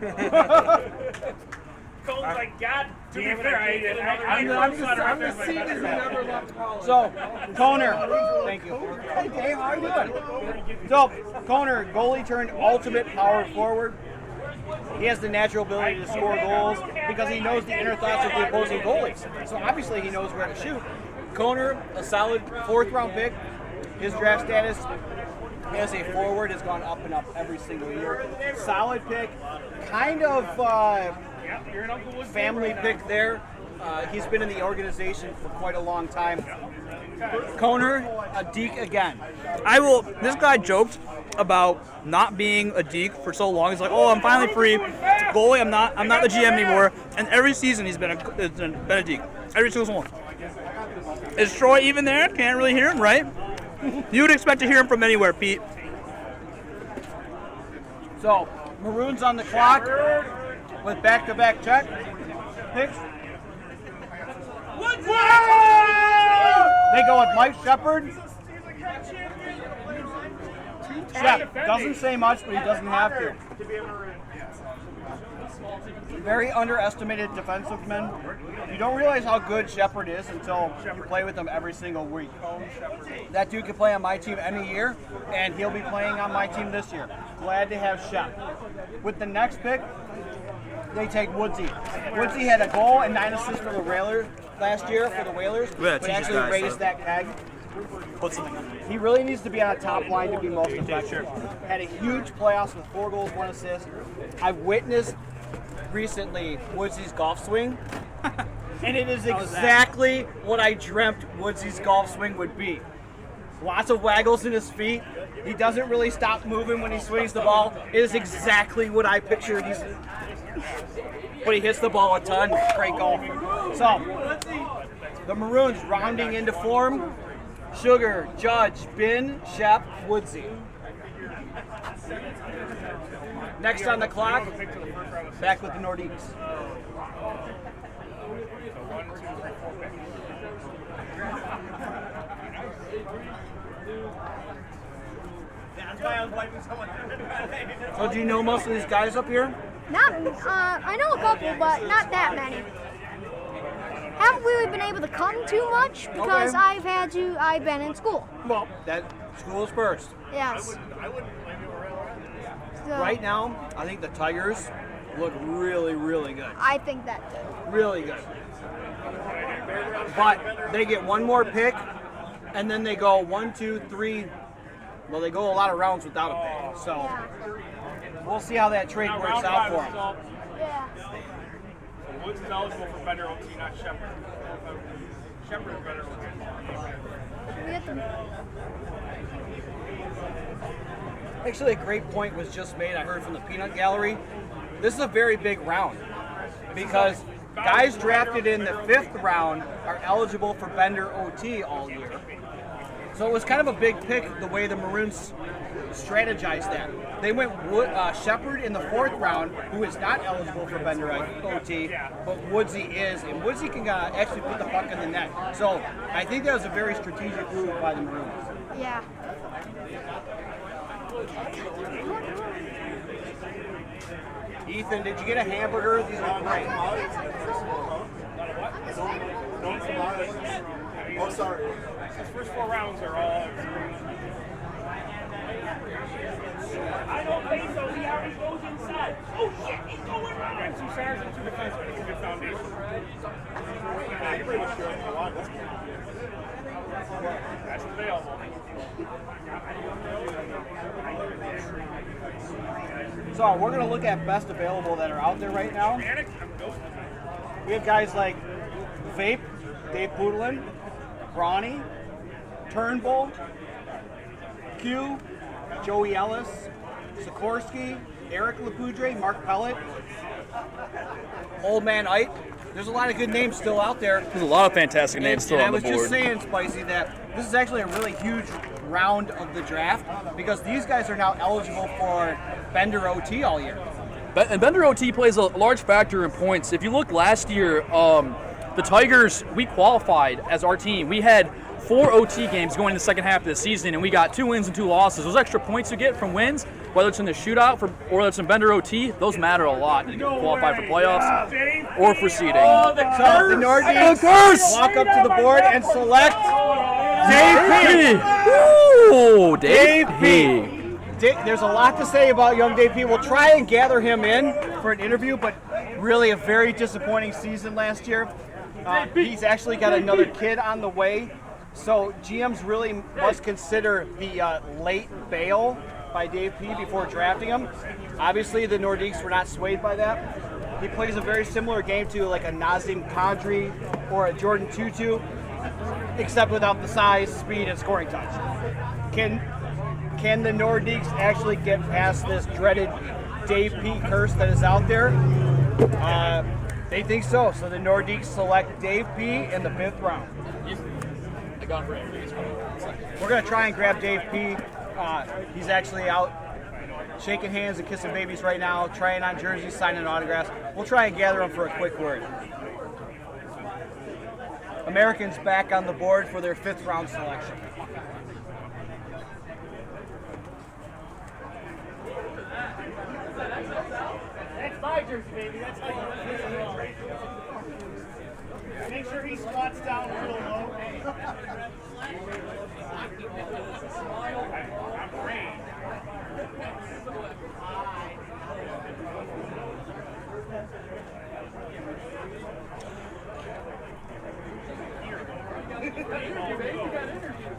Cone's like, God damn it. I'm the same as never left college. So, Coner, thank you. Hey Dave, how are you doing? So, Coner, goalie turned ultimate power forward. He has the natural ability to score goals because he knows the inner thoughts of the opposing goalies. So obviously he knows where to shoot. Coner, a solid 4th round pick. His draft status as a forward has gone up and up every single year. Solid pick. Kind of family pick there. He's been in the organization for quite a long time. Coner, a Deke again. This guy joked about not being a Deke for so long. He's like, oh, I'm finally free. Goalie, I'm not the GM anymore. And every season he's been a Deke. Every single one. Is Troy even there? Can't really hear him, right? You would expect to hear him from anywhere, Pete. So, Maroons on the clock with back-to-back check picks. They go with Mike Shepard. Shep doesn't say much, but he doesn't have to. Very underestimated defenseman. You don't realize how good Shepard is until you play with him every single week. That dude could play on my team any year, and he'll be playing on my team this year. Glad to have Shep. With the next pick, they take Woodsy. Woodsy had a goal and 9 assists for the Whalers last year for the Whalers, Yeah, but actually raised that keg. He really needs to be on a top line to be most effective. Had a huge playoffs with 4 goals, 1 assist. I've witnessed recently Woodsy's golf swing. And it is exactly what I dreamt Woodsy's golf swing would be. Lots of waggles in his feet. He doesn't really stop moving when he swings the ball. It is exactly what I pictured. But he hits the ball a ton. Great golfer. So, the Maroons rounding into form. Sugar, Judge, Bin, Shep, Woodsy. Next on the clock, back with the Nordiques. So do you know most of these guys up here? Not, I know a couple, but not that many. Haven't really been able to come too much because Okay. I've been in school. Well, that school is first. Yes. So, Right now, I think the Tigers look really, really good. I think that too. Really good. But they get one more pick, and then they go 1, 2, 3. Well, they go a lot of rounds without a pick. So Yeah. we'll see how that trade works out for them. Yeah. Woods is eligible for better OT, not Shepard. Shepard is better OT. We have to, Actually, a great point was just made. I heard from the Peanut Gallery. This is a very big round because guys drafted in the 5th round are eligible for Bender OT all year. So it was kind of a big pick the way the Maroons strategized that. They went Shepard in the 4th round, who is not eligible for Bender OT, but Woodsy is, and Woodsy can actually put the puck in the net. So I think that was a very strategic move by the Maroons. yeah. Ethan, did you get a hamburger? These are great. Oh, sorry. His first 4 rounds are all. I don't think so. He already goes inside. Oh shit, he's going around. 2 stars and 2 defensemen. It's a good foundation. Yeah, you're pretty much sure you want. That's available. So we're going to look at best available that are out there right now. Panic. I'm ghosting. We have guys like Vape, Dave Poodlin, Brawny, Turnbull, Q, Joey Ellis, Sikorsky, Eric Lapoudre, Mark Pellet, Old Man Ike. There's a lot of good names still out there. There's a lot of fantastic names still And on the I was board. just saying, Spicy, that this is actually a really huge round of the draft because these guys are now eligible for Bender OT all year. And Bender OT plays a large factor in points. If you look last year, the Tigers, we qualified as our team. We had 4 OT games going in the second half of the season, and we got 2 wins and 2 losses. Those extra points you get from wins, whether it's in the shootout or whether it's in Bender OT, those matter a lot to qualify for playoffs or for seeding. So the Nordiques walk up to the board and select Dave P. Ooh, Dave P. P. There's a lot to say about young Dave P. We'll try and gather him in for an interview, but really a very disappointing season last year. He's actually got another kid on the way, so GMs really must consider the late bail by Dave P. before drafting him. Obviously, the Nordiques were not swayed by that. He plays a very similar game to like a Nazem Kadri or a Jordan Tutu, except without the size, speed, and scoring touch. Can the Nordiques actually get past this dreaded Dave P. curse that is out there? They think so. So the Nordiques select Dave P. in the 5th round. We're going to try and grab Dave P. He's actually out shaking hands and kissing babies right now, trying on jerseys, signing autographs. We'll try and gather him for a quick word. Americans back on the board for their 5th round selection. That's my jersey, baby. That's how you make sure he squats down real low. I'm great.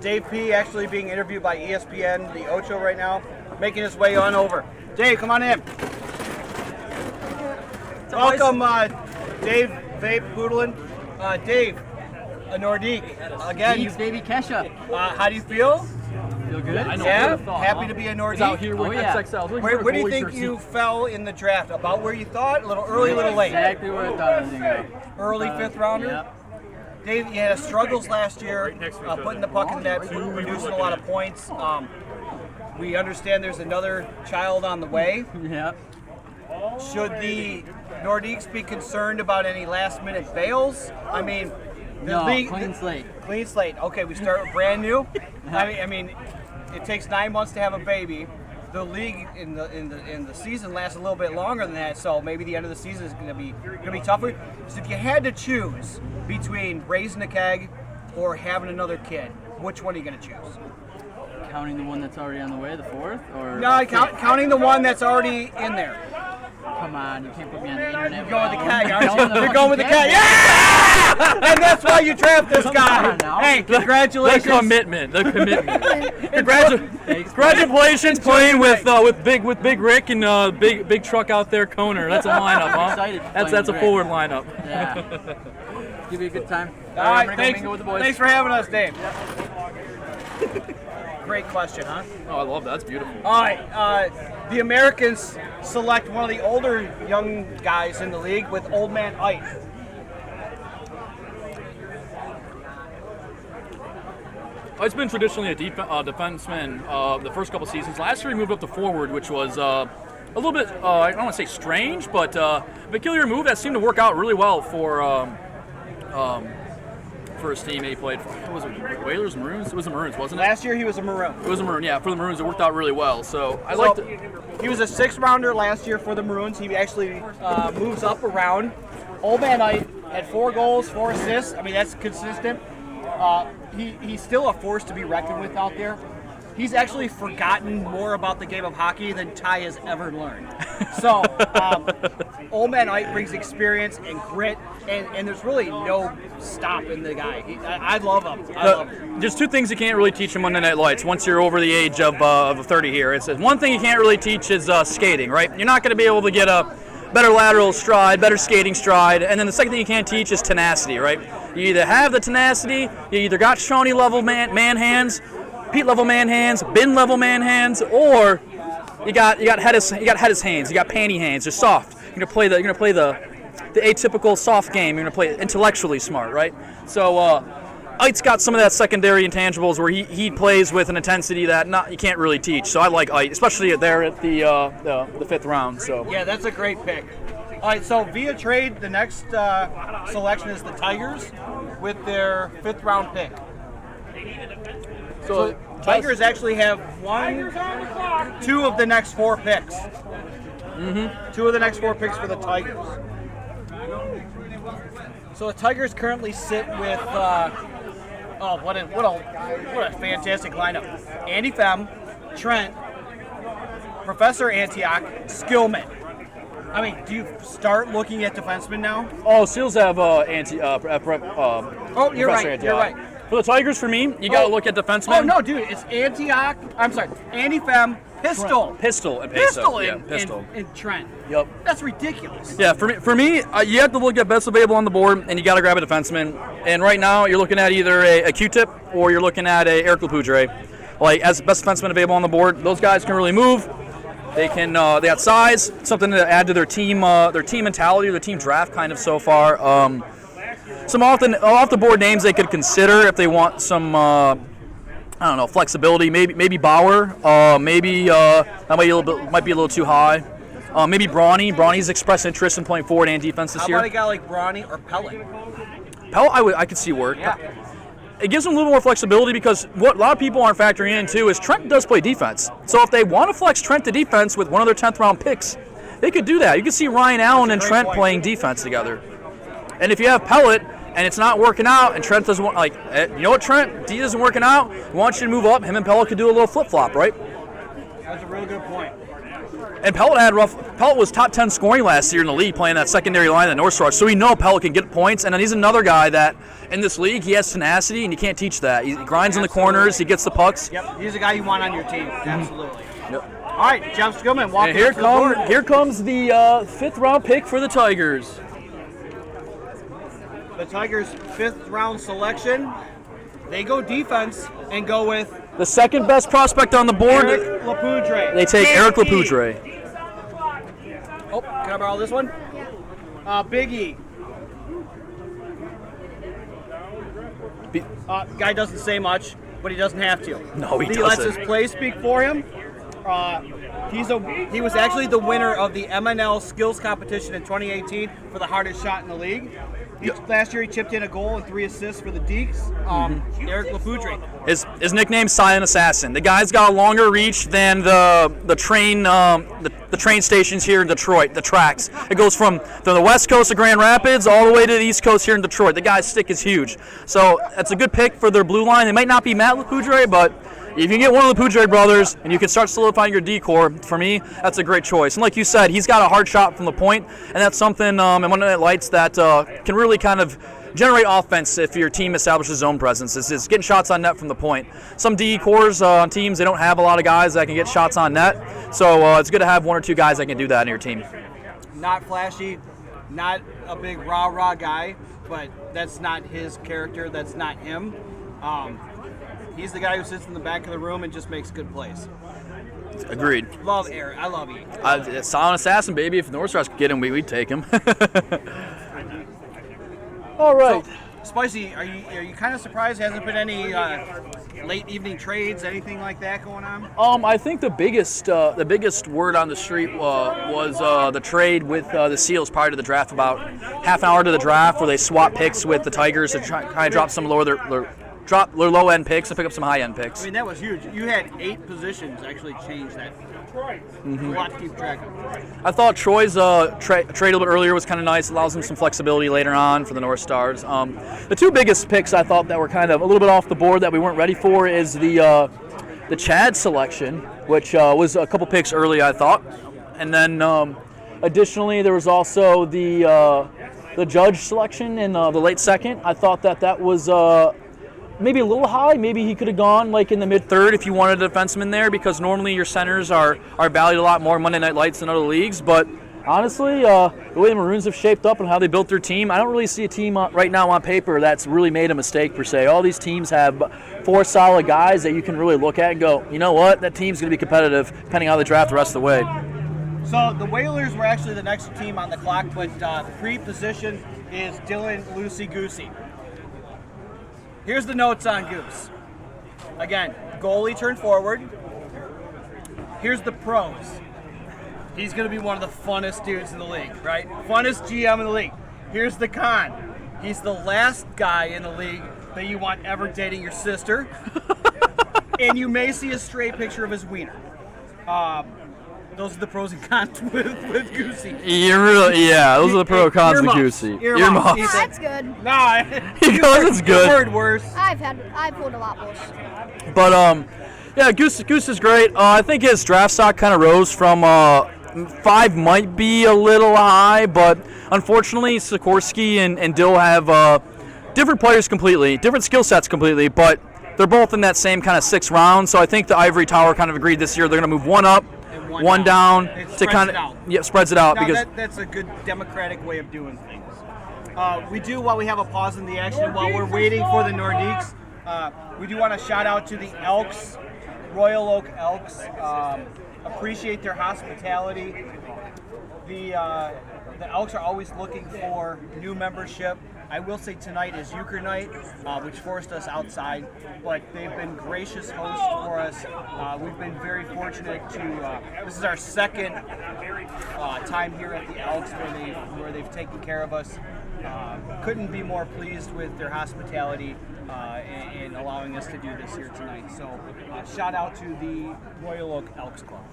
Dave P. actually being interviewed by ESPN, the Ocho right now, making his way on over. Dave, come on in. Welcome, Dave Vape Poodlin. Dave, a Nordique. Again, Beats, baby Kesha. how do you feel? Feel good? I know. Yeah, Thought, happy to be a Nordique. He's out here with Oh, yeah. XXL. Where do you think you fell in the draft? About where you thought? A little early, a little late? Exactly where I thought I was going to go. Early fifth rounder? Yep. Dave, you had struggles last year putting the puck in the net, producing a lot of points. We understand there's another child on the way. Yep. Should the Nordiques be concerned about any last-minute bails? I mean, the No, league, clean slate. Clean slate. Okay, we start brand new. I mean, it takes 9 months to have a baby. The league in the season lasts a little bit longer than that, so maybe the end of the season is going to be tougher. So if you had to choose between raising a keg or having another kid, which one are you going to choose? Counting the one that's already on the way, the fourth? Or No, counting the one that's already in there. Come on, you can't put me on the internet. You're going with the keg, Going aren't the you? You're going with the keg. Yeah! And that's why you draft this guy. on now. Hey, congratulations. The commitment. Congratulations playing with Big Rick and big truck out there, Coner. That's a lineup, huh? Excited to play That's a with forward lineup. Yeah. Give you a good time. All right, I'm gonna go thanks, mingle with the boys. thanks for having us, Dave. Great question, huh? Oh, I love that. That's beautiful. All right, the Americans select one of the older young guys in the league with Old Man Ike. It's been traditionally a defenseman the first couple seasons. Last year he moved up to forward, which was a little bit, I don't want to say strange, but a peculiar move that seemed to work out really well for his team. He played for, what was it, Whalers, Maroons? It was the Maroons, wasn't it? Last year he was a Maroon. It was a Maroon, yeah. For the Maroons, it worked out really well. So I liked it. He was a 6th rounder last year for the Maroons. He actually moves up around. Old Man Ike had 4 goals, 4 assists. I mean, that's consistent. He's still a force to be reckoned with out there. He's actually forgotten more about the game of hockey than Ty has ever learned. So, Old Man Ike brings experience and grit, and there's really no stop in the guy. I love him. I love him. There's 2 things you can't really teach him Monday Night Lights once you're over the age of 30 here. It says one thing you can't really teach is skating, right? You're not going to be able to get a better lateral stride, better skating stride, and then the second thing you can't teach is tenacity, right? You either have the tenacity, you either got Shawnee level man hands, Pete level man hands, Bin level man hands, or you got Hedis hands, you got panty hands. They're soft. You're gonna play the atypical soft game. You're gonna play intellectually smart, right? So Ike's got some of that secondary intangibles where he plays with an intensity that you can't really teach. So I like Ike, especially there at the 5th round. So yeah, that's a great pick. All right, so via trade, the next selection is the Tigers with their 5th round pick. So Tigers actually have 2 of the next 4 picks. Mm-hmm. 2 of the next 4 picks for the Tigers. So the Tigers currently sit with what a fantastic lineup. Andy Fem, Trent, Professor Antioch, Skillman. I mean, do you start looking at defensemen now? Oh, Seals have you're Professor right. Antioch. You're right. For the Tigers, for me, you got to look at defensemen. Oh no, dude, it's Antioch. I'm sorry, Andy Fem, Pistol, and Peso. and Trent. Yep. That's ridiculous. Yeah, for me, you have to look at best available on the board, and you got to grab a defenseman. And right now, you're looking at either a Q-tip or you're looking at a Eric Lapoudre. Like as best defenseman available on the board, those guys can really move. They can. They got size, something to add to their team mentality, or their team draft kind of so far. Some off the board names they could consider if they want some flexibility. Maybe Bauer. That might be a little too high. Maybe Brawny. Brawny's expressed interest in playing forward and defense this year. How about a guy like Brawny or Pellet? Pellet, I could see work. Yeah. It gives them a little more flexibility because what a lot of people aren't factoring in too is Trent does play defense. So if they want to flex Trent to defense with one of their 10th round picks, they could do that. You could see Ryan Allen and Trent playing defense together. And if you have Pellet and it's not working out and Trent doesn't want, you know what, Trent, D isn't working out, we want you to move up. Him and Pellet could do a little flip-flop, right? That's a real good point. And Pellet was top 10 scoring last year in the league playing that secondary line at North Star. So we know Pellet can get points. And then he's another guy that in this league, he has tenacity and you can't teach that. He grinds in the corners, he gets the pucks. Yep, he's a guy you want on your team. Absolutely. Yep. All right, Jeff Skillman, walk And here comes the 5th round pick for the Tigers. the Tigers' 5th round selection, they go defense and go with The second best prospect on the board, Eric Lapoudre. they take Eric Lapoudre. Oh, can I borrow this one? Big E. Guy doesn't say much, but he doesn't have to. No, he He lets doesn't. his play speak for him. He was actually the winner of the MNL skills competition in 2018 for the hardest shot in the league. Last year he chipped in a goal and 3 assists for the Deeks. Eric Lapoudre. His nickname's Silent Assassin. The guy's got a longer reach than the train stations here in Detroit, the tracks. It goes from the west coast of Grand Rapids all the way to the east coast here in Detroit. The guy's stick is huge. So that's a good pick for their blue line. They might not be Matt Lapoudre, but if you can get one of the Lapoudre brothers and you can start solidifying your D-core, for me, that's a great choice. And like you said, he's got a hard shot from the point, and that's something in Monday Night Lights that can really kind of generate offense if your team establishes zone presence. Is getting shots on net from the point. Some D-cores on teams, they don't have a lot of guys that can get shots on net, so it's good to have 1 or 2 guys that can do that in your team. Not flashy, not a big rah-rah guy, but that's not his character. That's not him. He's the guy who sits in the back of the room and just makes good plays. Agreed. Love Eric. I love E. Silent Assassin, baby. If the North Stars could get him, we'd take him. All right. So, Spicy, are you kind of surprised there hasn't been any late evening trades, anything like that going on? I think the biggest word on the street was the trade with the Seals prior to the draft, about half an hour to the draft, where they swapped picks with the Tigers to try and drop some drop their low-end picks and pick up some high-end picks. I mean, that was huge. You had 8 positions actually change that. A lot to keep track of. I thought Troy's trade a little bit earlier was kind of nice. Allows him some flexibility later on for the North Stars. The 2 biggest picks I thought that were kind of a little bit off the board that we weren't ready for is the Chad selection, which was a couple picks early, I thought. And then additionally, there was also the Judge selection in the late second. I thought that was maybe a little high. Maybe he could have gone like in the mid-third if you wanted a defenseman there, because normally your centers are valued a lot more Monday Night Lights than other leagues. But honestly, the way the Maroons have shaped up and how they built their team, I don't really see a team right now on paper that's really made a mistake per se. All these teams have 4 solid guys that you can really look at and go, you know what, that team's going to be competitive depending on how they draft the rest of the way. So the Whalers were actually the next team on the clock, but pre-position is Dylan Lucy Goosey. Here's the notes on Goose. Again, goalie turned forward. Here's the pros. He's going to be one of the funnest dudes in the league, right? Funnest GM in the league. Here's the con. He's the last guy in the league that you want ever dating your sister. And you may see a stray picture of his wiener. Those are the pros and cons with Goosey. Those are the pro cons of Goosey. Earmuffs. Oh, that's good. Nah, He goes, it's good. You heard worse. I've heard a lot worse. But Goose is great. I think his draft stock kind of rose from 5 might be a little high, but unfortunately Sikorsky and Dill have different players completely, different skill sets completely, but they're both in that same kind of 6th round. So I think the Ivory Tower kind of agreed this year they're going to move one up, one down to kind of spreads it out. Now because that's a good democratic way of doing things. While we have a pause in the action, while we're waiting for the Nordiques, we do want to shout out to the Elks, Royal Oak Elks. Appreciate their hospitality. The Elks are always looking for new membership. I will say tonight is Euchre night, which forced us outside, but they've been gracious hosts for us. We've been very fortunate to. This is our 2nd time here at the Elks where they've taken care of us. Couldn't be more pleased with their hospitality in allowing us to do this here tonight. So shout out to the Royal Oak Elks Club.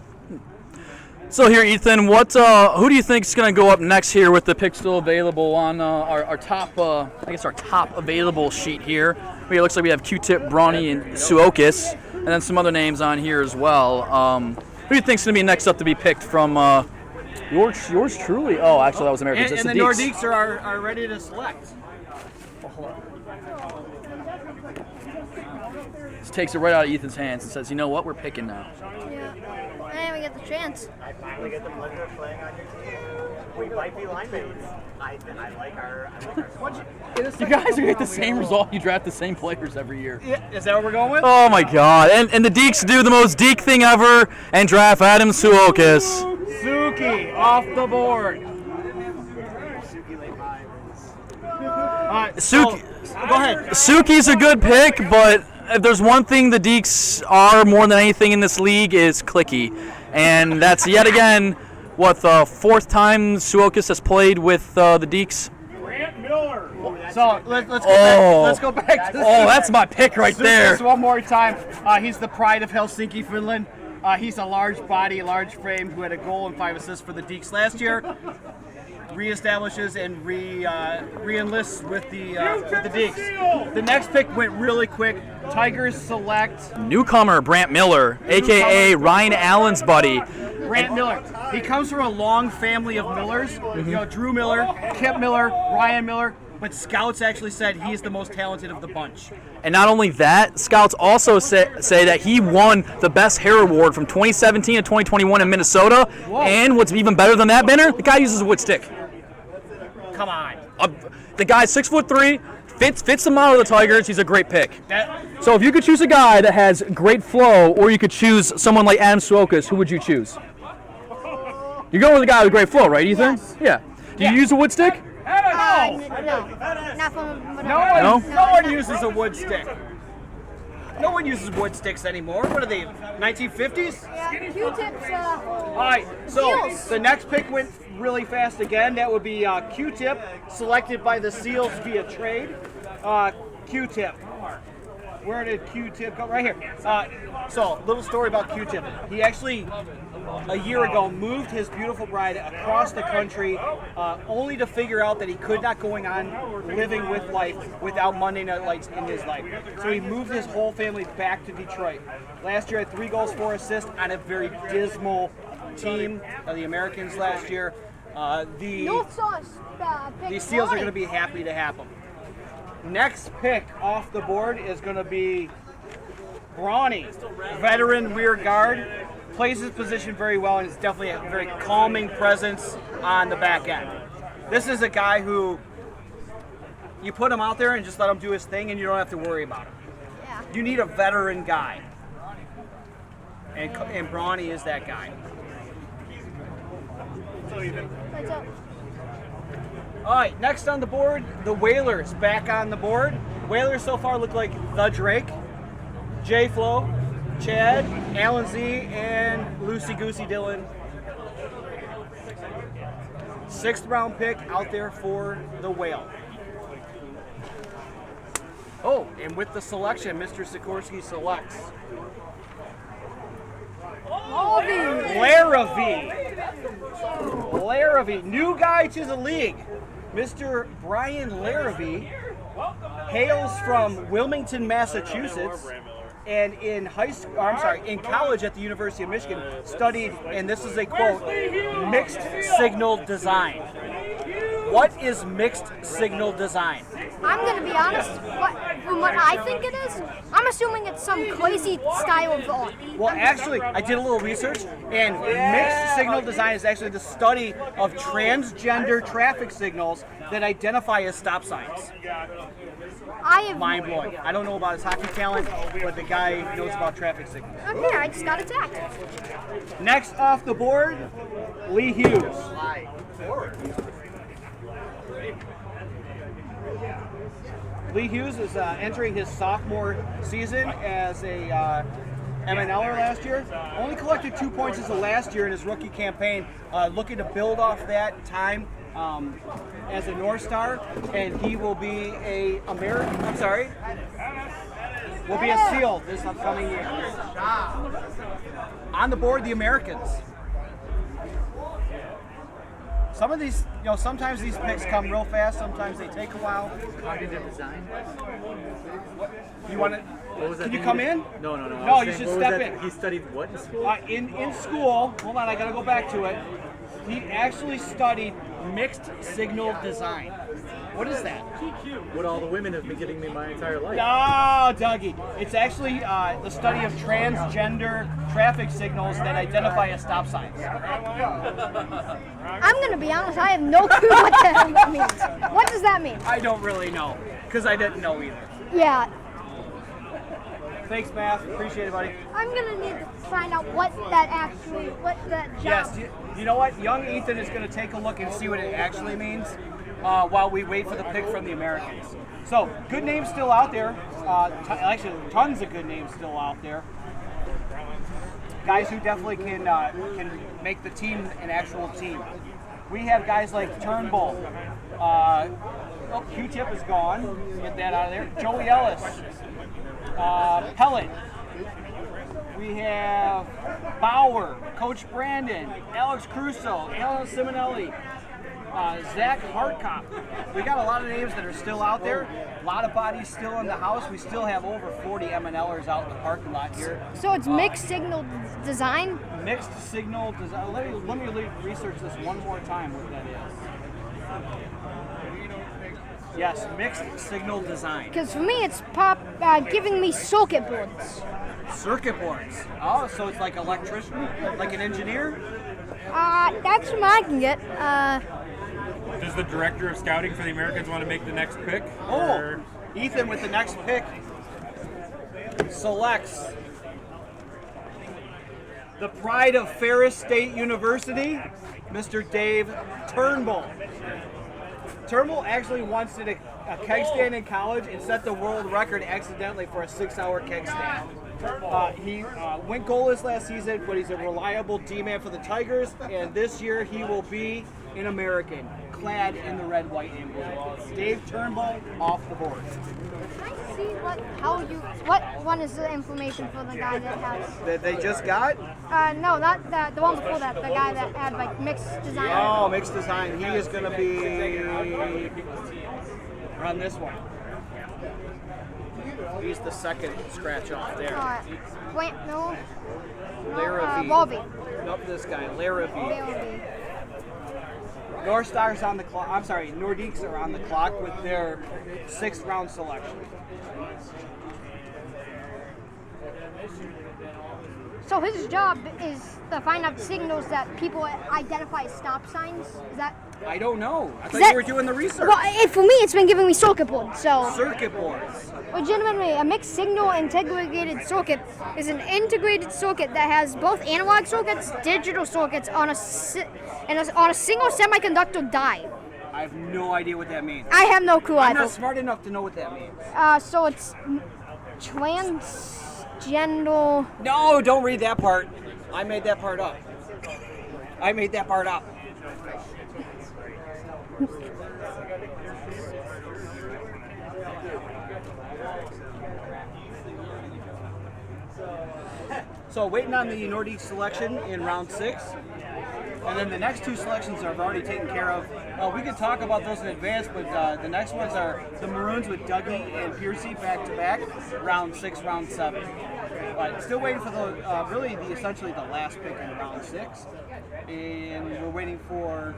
So here, Ethan, who do you think is going to go up next here with the pick still available on our top, our top available sheet here? It looks like we have Q-Tip, Brawny, and Suokis, and then some other names on here as well. Who do you think is going to be next up to be picked from yours truly? Oh, actually, that was American. And the Nordiques are ready to select. Just takes it right out of Ethan's hands and says, you know what, we're picking now. Yeah. I didn't even get the chance. I finally get the pleasure of playing on your team. We might be linemates. I like our squad. You guys are gonna get the same result. You draft the same players every year. Yeah, is that what we're going with? Oh my God! And the Deeks do the most Deek thing ever and draft Adam Suokis. Suki off the board. Suki. Go ahead. Suki's a good pick, but if there's one thing the Deeks are more than anything in this league is clicky, and that's yet again what the fourth time Suokis has played with the Deeks. Grant Miller. So let's go back to this. Oh, that's my pick right there. Just one more time. He's the pride of Helsinki, Finland. He's a large body, large frame who had a goal and 5 assists for the Deeks last year. Reestablishes and re-enlists with the Deeks. The next pick went really quick. Tigers select Newcomer Brant Miller, a.k.a. Ryan Allen's buddy. Brant Miller. He comes from a long family of Millers. You know, Drew Miller, Kip Miller, Ryan Miller. But scouts actually said he's the most talented of the bunch. And not only that, scouts also say that he won the Best Hair Award from 2017 to 2021 in Minnesota. Whoa. And what's even better than that, Benner, the guy uses a wood stick. Come on. The guy's 6'3", fits the model of the Tigers. He's a great pick. So if you could choose a guy that has great flow, or you could choose someone like Adam Suokis, who would you choose? You're going with a guy with great flow, right, Ethan? Yes. Yeah. Do you use a wood stick? No. Not from. No one uses a wood stick. No one uses wood sticks anymore. What are they, 1950s? Yeah, Q-tips. All right, so Seals. the next pick went really fast again. That would be Q-tip, selected by the Seals via trade. Q-tip. Where did Q-tip go? Right here. So, little story about Q-tip. He actually, a year ago, moved his beautiful bride across the country, only to figure out that he could not going on living with life without Monday Night Lights in his life. So he moved his whole family back to Detroit. Last year, had 3 goals, 4 assists on a very dismal team, the Americans last year. North Sauce. The Seals are going to be happy to have him. Next pick off the board is going to be Brawny, veteran rear guard. Plays his position very well and is definitely a very calming presence on the back end. This is a guy who you put him out there and just let him do his thing and you don't have to worry about him. Yeah. You need a veteran guy. And Brawny is that guy. What's up? All right, next on the board, the Whalers back on the board. Whalers so far look like the Drake, J-Flo, Chad, Alan Z, and Lucy Goosey Dillon. 6th round pick out there for the Whale. Oh, and with the selection, Mr. Sikorsky selects Larrabee, new guy to the league. Mr. Brian Larrabee hails from Wilmington, Massachusetts, and in college at the University of Michigan, studied, and this is a quote, mixed signal design. What is mixed signal design? I'm gonna be honest. From what I think it is, I'm assuming it's some crazy style of art. Well, actually, I did a little research, and mixed signal design is actually the study of transgender traffic signals that identify as stop signs. Mind blowing. I don't know about his hockey talent, but the guy knows about traffic signals. Okay, I just got attacked. Next off the board, Lee Hughes. Lee Hughes is entering his sophomore season as a MNLer last year. Only collected 2 points as of last year in his rookie campaign. Looking to build off that time as a North Star, and he will be will be a SEAL this upcoming year. On the board, the Americans. Some of these, sometimes these picks come real fast, sometimes they take a while. Cognitive design? You want to? What was that Can you thing? come in? No. No, you should step in. He studied what in school? In school, hold on, I gotta go back to it. He actually studied mixed signal design. What is that? What all the women have been giving me my entire life. No, Dougie. It's actually the study of transgender traffic signals that identify as stop signs. I'm gonna be honest. I have no clue what the hell that means. What does that mean? I don't really know, because I didn't know either. Yeah. Thanks, Math. Appreciate it, buddy. I'm gonna need to find out what that job. Yes, you know what? Young Ethan is going to take a look and see what it actually means while we wait for the pick from the Americans. So, good names still out there. Actually, tons of good names still out there. Guys who definitely can make the team an actual team. We have guys like Turnbull. Q-Tip is gone. Get that out of there. Joey Ellis. Pellet. We have Bauer, Coach Brandon, Alex Crusoe, Alan Simonelli, Zach Hartkop. We got a lot of names that are still out there. A lot of bodies still in the house. We still have over 40 MNLers out in the parking lot here. So it's mixed signal design? Mixed signal design. Let me research this one more time what that is. Yes, mixed signal design. Because for me, it's giving me circuit boards. Circuit boards. Oh, so it's like electrician, like an engineer? That's what I can get. Does the director of scouting for the Americans want to make the next pick? Oh, Ethan with the next pick selects the pride of Ferris State University, Mr. Dave Turnbull. Turnbull actually once did a keg stand in college and set the world record accidentally for a 6-hour keg stand. He went goalless last season, but he's a reliable D-man for the Tigers, and this year he will be an American, clad in the red, white, and blue. Dave Turnbull off the board. Can I see what one is the information for the guy that has? That they just got? No, not the one before that. The guy that had like mixed design. Oh, mixed design. He is going to be on this one. He's the second scratch off there. Bobby. Nope, this guy, Larrabee. North Stars on the clock. I'm sorry, Nordiques are on the clock with their 6th round selection. So his job is to find out signals that people identify as stop signs. Is that? I don't know. I thought you were doing the research. Well, for me, it's been giving me circuit boards. So circuit boards. Legitimately, a mixed signal integrated circuit is an integrated circuit that has both analog circuits, digital circuits on a single semiconductor die. I have no idea what that means. I have no clue I'm either. not smart enough to know what that means. So it's transgender. No, don't read that part. I made that part up. So waiting on the Nordique selection in round 6. And then the next 2 selections I've already taken care of. We could talk about those in advance, but the next ones are the Maroons with Dougie and Piercy back to back, round 6, round 7. But still waiting for essentially the last pick in round 6. And we're waiting for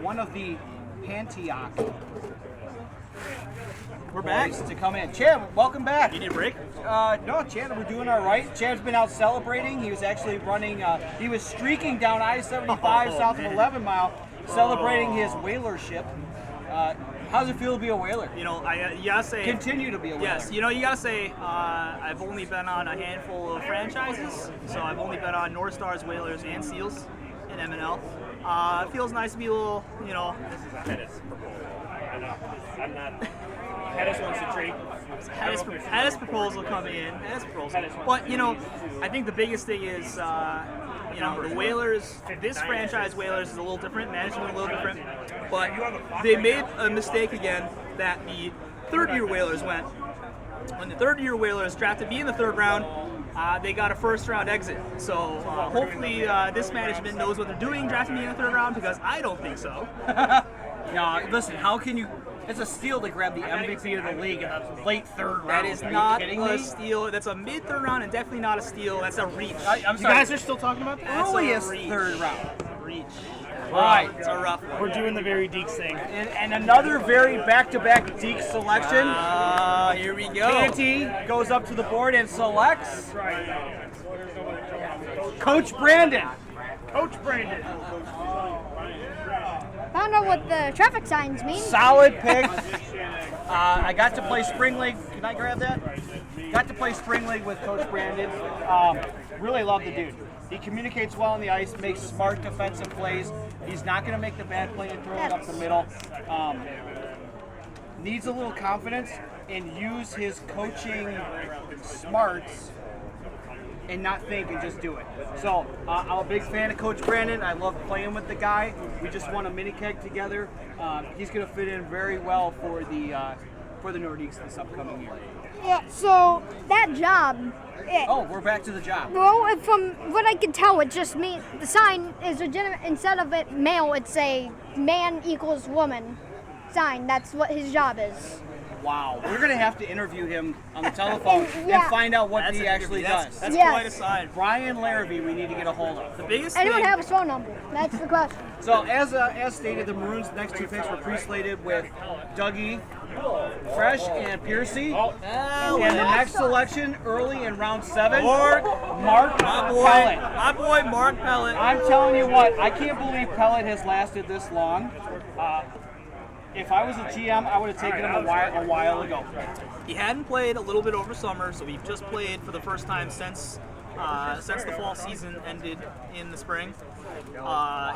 one of the Pantioch. We're back to come in. Chad, welcome back. You need a break? No, Chad, we're doing all right. Chad's been out celebrating. He was actually running, he was streaking down I-75 south of 11 Mile, celebrating his whalership. How's it feel to be a whaler? You gotta say. Continue to be a whaler. Yes, you gotta say, I've only been on a handful of franchises, so I've only been on North Stars, Whalers, and Seals in MNL. It feels nice to be a little, I'm not. Pettis wants to trade. Pettis proposal coming in. But I think the biggest thing is the Whalers. This franchise Whalers is a little different. Management a little different. But they made a mistake again that the third-year Whalers went. When the third-year Whalers drafted me in the 3rd round, they got a 1st-round exit. So hopefully this management knows what they're doing drafting me in the 3rd round, because I don't think so. No, listen, how can you... It's a steal to grab the MVP of the league in the late 3rd round. That is not a steal. That's a mid-3rd round and definitely not a steal. That's a reach. I'm sorry. You guys are still talking about that? Earliest 3rd round. Reach. Right. It's a rough one. We're doing the very Deeks thing. And another very back-to-back Deke selection. Here we go. Canty goes up to the board and selects Coach Brandon. Coach Brandon. Found out what the traffic signs mean. Solid pick. I got to play Spring League. Can I grab that? Got to play Spring League with Coach Brandon. Really love the dude. He communicates well on the ice, makes smart defensive plays. He's not going to make the bad play and throw it up the middle. Needs a little confidence and use his coaching smarts and not think and just do it. So I'm a big fan of Coach Brandon. I love playing with the guy. We just won a mini keg together. He's going to fit in very well for the Nordiques this upcoming year. Yeah, so that job. Oh, we're back to the job. Well, from what I can tell, it just means the sign is legitimate. Instead of it male, it's a man equals woman sign. That's what his job is. Wow, we're gonna have to interview him on the telephone and find out what he actually does. That's quite a sign. Brian Larrabee, we need to get a hold of. The biggest Anyone thing. have his phone number? That's the question. So as stated, the Maroons' next two picks were pre-slated with Dougie Fresh and Piercy. And the next selection, early in round 7, Mark Pellet. My boy, Mark Pellet. I'm telling you what, I can't believe Pellet has lasted this long. If I was a GM, I would have taken him a while ago. He hadn't played a little bit over summer, so we've just played for the first time since the fall season ended in the spring.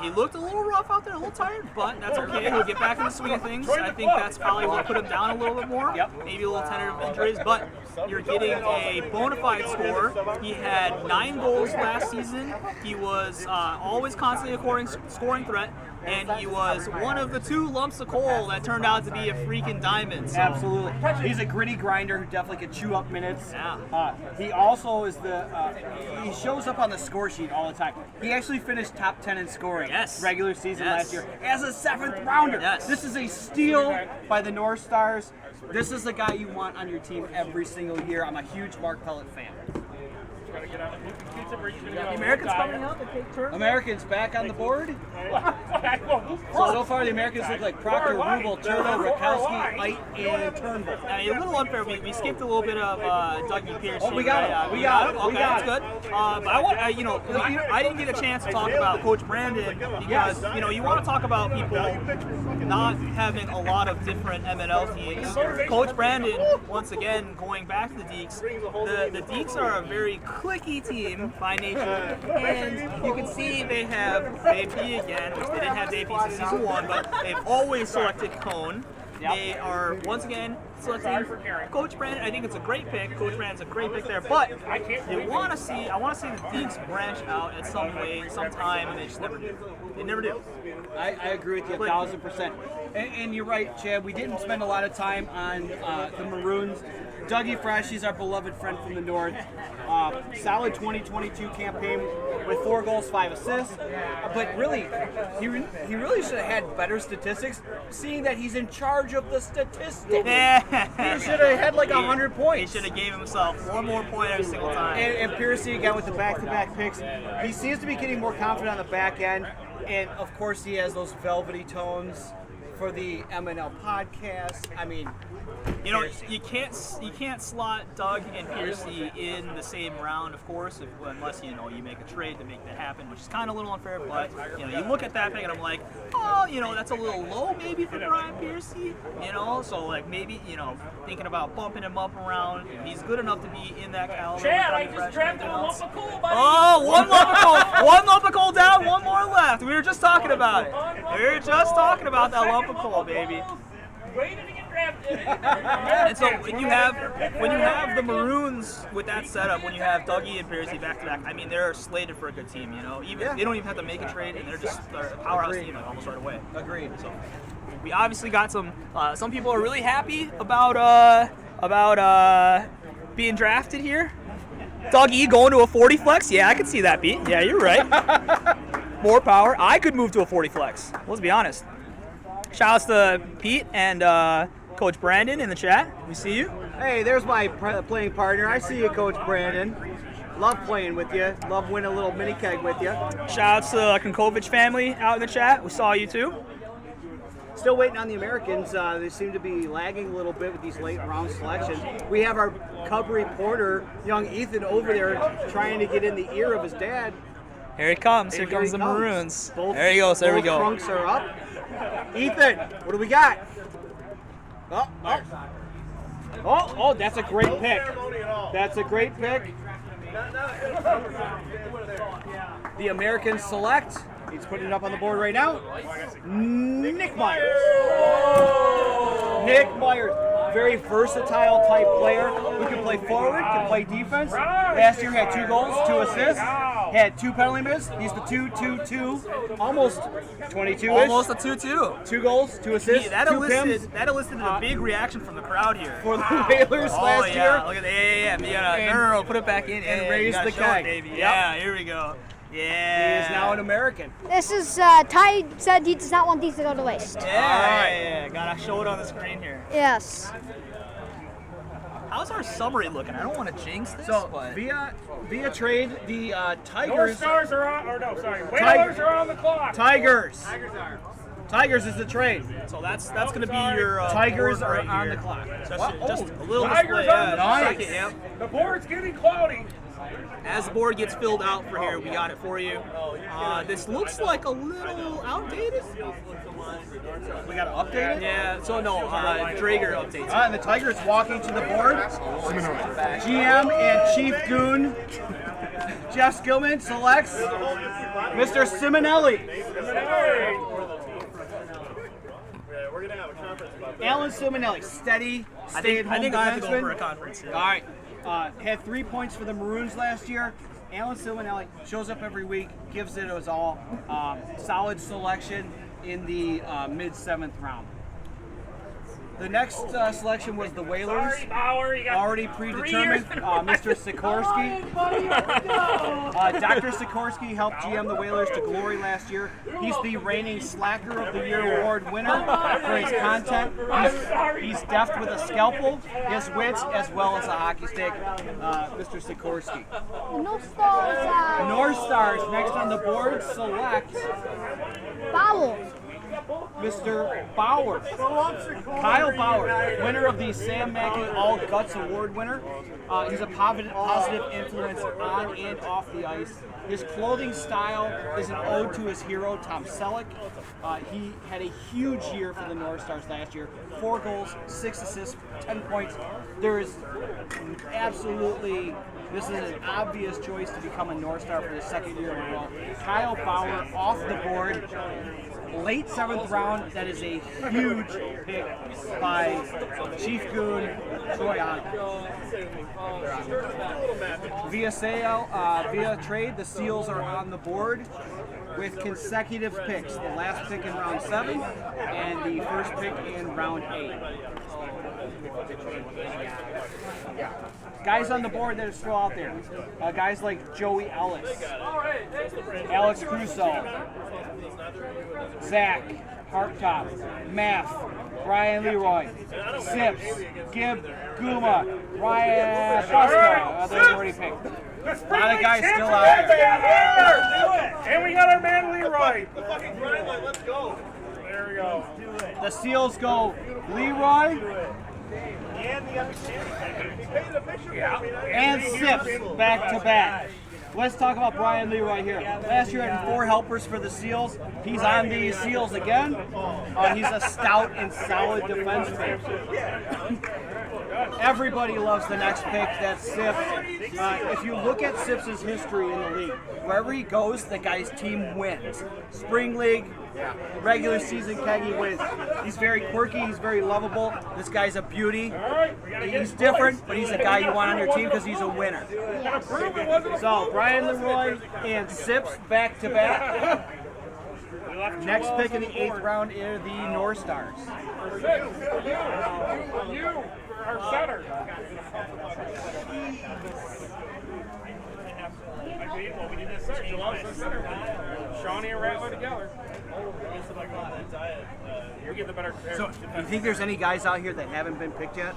He looked a little rough out there, a little tired, but that's okay. He'll get back in the swing of things. I think that's probably what put him down a little bit more. Maybe a little tentative injuries, but you're getting a bona fide scorer. He had 9 goals last season. He was always constantly a scoring threat. And he was one of the 2 lumps of coal that turned out to be a freaking diamond. So. Absolutely. He's a gritty grinder who definitely can chew up minutes. Yeah. He also is he shows up on the score sheet all the time. He actually finished top 10 in scoring regular season last year as a 7th rounder. This is a steal by the North Stars. This is the guy you want on your team every single year. I'm a huge Mark Pellet fan. The Americans coming out to take turns. Americans back on the board. So far the Americans look like Proctor, Rubel, Turtle, Rakowski, Ite, and Turnbull. I mean, a little unfair. We skipped a little bit of Dougie Pierce. Oh, we got him. We got him. Okay, that's good. But I want, I didn't get a chance to talk about Coach Brandon because you want to talk about people not having a lot of different MNL teams. Coach Brandon, once again, going back to the Deeks. The Deeks are a very cliquey team by nature, and you can see they have Dave B again, which they didn't have Dave B since season 1, but they've always selected Cone. They are once again selecting Coach Brandon. I think it's a great pick. Coach Brandon's a great pick there, but I want to see the Deeks branch out at some way, sometime, and they just never do. They never do. I agree with you 1,000%. And you're right, Chad. We didn't spend a lot of time on the Maroons. Dougie Fresh, he's our beloved friend from the North. Solid 2022 campaign with 4 goals, 5 assists. But really, he really should have had better statistics, seeing that he's in charge of the statistics. He should have had like 100 points. He should have gave himself one more point every single time. And Piercy again with the back-to-back picks. He seems to be getting more confident on the back end. And of course, he has those velvety tones for the MNL podcast. I mean, you can't slot Doug and Piercy in the same round, of course, unless you make a trade to make that happen, which is kind of a little unfair. But you look at that pick and I'm like, that's a little low maybe for Brian Piercy. So like maybe thinking about bumping him up around. He's good enough to be in that caliber. Chad, I just drafted a lump of coal, buddy. Oh, one lump of coal down, one more left. We were just talking about it. We were just talking about that lump of coal, baby. Waiting to get drafted. And so when you have the Maroons with that setup, when you have Dougie and Piercy back to back, I mean they're slated for a good team. Even they don't even have to make a trade, and they're a powerhouse team like, almost right away. Agreed. So we obviously got some people are really happy about being drafted here. Dougie going to a 40 flex. Yeah, I could see that, Pete. Yeah, you're right. More power. I could move to a 40 flex. Let's be honest. Shout outs to Pete and Coach Brandon in the chat. We see you. Hey, there's my playing partner. I see you, Coach Brandon. Love playing with you. Love winning a little mini keg with you. Shout out to the Konkovich family out in the chat. We saw you too. Still waiting on the Americans. They seem to be lagging a little bit with these late round selections. We have our Cub reporter, young Ethan, over there trying to get in the ear of his dad. Here he comes. Here And comes he the Maroons. There he goes. There we both go. Trunks are up. Ethan, what do we got? Oh, that's a great pick. That's a great pick. The Americans select. He's putting it up on the board right now. Nick Myers. Nick Myers. Very versatile type player who can play forward, can play defense. Last year had 2 goals, 2 assists, had 2 penalty misses. He's the 2-2-2, almost 22-ish. Almost a 2-2. 2 goals, 2 assists, That 2 PIMs. elicited a big reaction from the crowd here. For the Whalers last year. Look at that. No, put it back in. And raise the keg. Baby. Yep. Yeah, here we go. Yeah. He is now an American. This is Ty said he does not want these to go to waste. Yeah. Gotta show it on the screen here. Yes. How's our summary looking? I don't want to jinx this, So but via trade, the North Tigers. Stars are on, or no, sorry, Whalers are on the clock. Tigers is the trade. so that's gonna be your Tigers board are right on here. the clock. Just a little Tigers display. on the Yeah, second, yep. The board's getting cloudy. As the board gets filled out for here, we got it for you. This looks like a little outdated. We got to update it. Yeah, so no, Drager updates. And the Tigers walking to the board. GM and Chief Goon Jeff Skillman selects Mr. Simonelli. We're gonna have a conference about that. Alan Simonelli, steady, I stay-at-home think I have to go defenseman. for a conference here. All right. Had 3 points for the Maroons last year. Alan Simonelli shows up every week, gives it his all. Solid selection in the mid-7th round. The next selection was the Whalers. Sorry, Bauer, you got Already predetermined, Mr. Sikorsky. Dr. Sikorsky helped GM the Whalers to glory last year. He's the reigning Slacker of the Year award winner for his content. He's deft with a scalpel, his wits, as well as a hockey stick. Mr. Sikorsky. North Stars. North Stars next on the board select Bowel. Mr. Bauer. Kyle Bauer, winner of the Sam Mackey All Guts Award winner. He's a positive influence on and off the ice. His clothing style is an ode to his hero, Tom Selleck. He had a huge year for the North Stars last year. 4 goals, 6 assists, 10 points. There is absolutely, this is an obvious choice to become a North Star for the 2nd year in a row. Kyle Bauer off the board. Late 7th round, that is a huge pick by Chief Goon Troy Ogden. Via trade, the Seals are on the board with consecutive picks. The last pick in round 7 and the first pick in round 8. Guys on the board that are still out there. Guys like Joey Ellis, Alex Crusoe, Zach, Harktop, Math, Brian Leroy, Sips, Gibb, Guma, Ryan Buska. Those already picked. A lot of guys still out there. And we got our man Leroy. The fucking grind line, let's go. There we go. The Seals go Leroy And the understanding. He painted a picture for me. and Sips back to back. Let's talk about Brian Leroy here. Last year had 4 helpers for the Seals. He's on the Seals again. He's a stout and solid defenseman. Everybody loves the next pick, that's Sips. If you look at Sips' history in the league, wherever he goes, the guy's team wins. Spring League, regular season keg, he wins. He's very quirky, he's very lovable. This guy's a beauty. He's different, but he's a guy you want on your team because he's a winner. So, Brian Leroy and Sips back to back. Next pick in the 8th round are the North Stars. You are center. Well, we did this search. Shawnee and Rattler together. We get the better. So, do you think there's any guys out here that haven't been picked yet?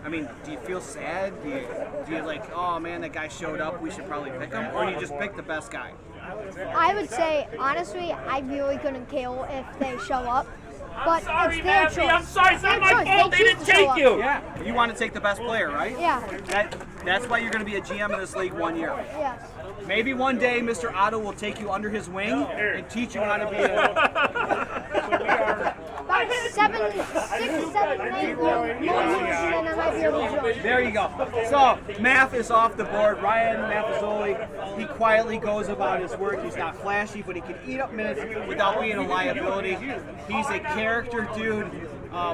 I mean, do you feel sad? Do you like, oh man, that guy showed up, we should probably pick him? Or do you just pick the best guy? I would say, honestly, I really couldn't care if they show up. But Sorry, it's their Matthew, choice. I'm sorry, it's not Their my choice. fault. They choose didn't to show take up. you. Yeah, you want to take the best player, right? Yeah. That's why you're going to be a GM in this league 1 year. Yes. Maybe one day Mr. Otto will take you under his wing and teach you how to be a... About 6, 7, 8 years, and then I might be able to join. There you go. So, Math is off the board. Ryan Maffezoli, he quietly goes about his work. He's not flashy, but he can eat up minutes without being a liability. He's a character dude.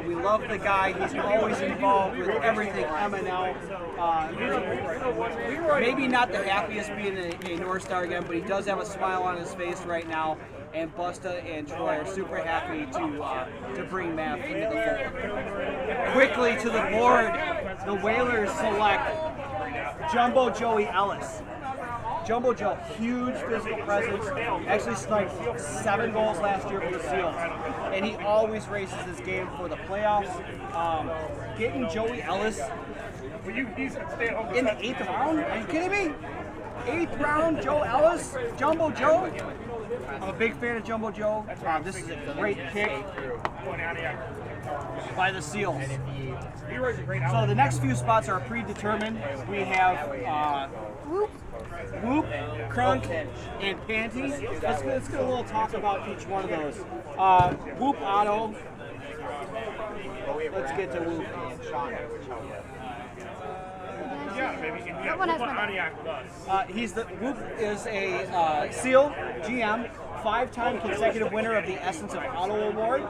We love the guy. He's always involved with everything MNL. Maybe not the happiest being a North Star again, but he does have a smile on his face right now. And Busta and Troy are super happy to bring Math into the fold. Quickly to the board, the Whalers select Jumbo Joey Ellis. Jumbo Joe, huge physical presence, actually sniped 7 goals last year for the Seals, and he always races his game for the playoffs. Getting Joey Ellis in the 8th round? Are you kidding me? 8th round, Joe Ellis, Jumbo Joe. I'm a big fan of Jumbo Joe. This is a great pick by the Seals. So the next few spots are predetermined. We have Whoop, Crunk, and Panty. Let's get a little talk about each one of those. Whoop Otto. Let's get to Whoop. That one has my name. Whoop is a Seal GM, 5-time consecutive winner of the Essence of Otto Award.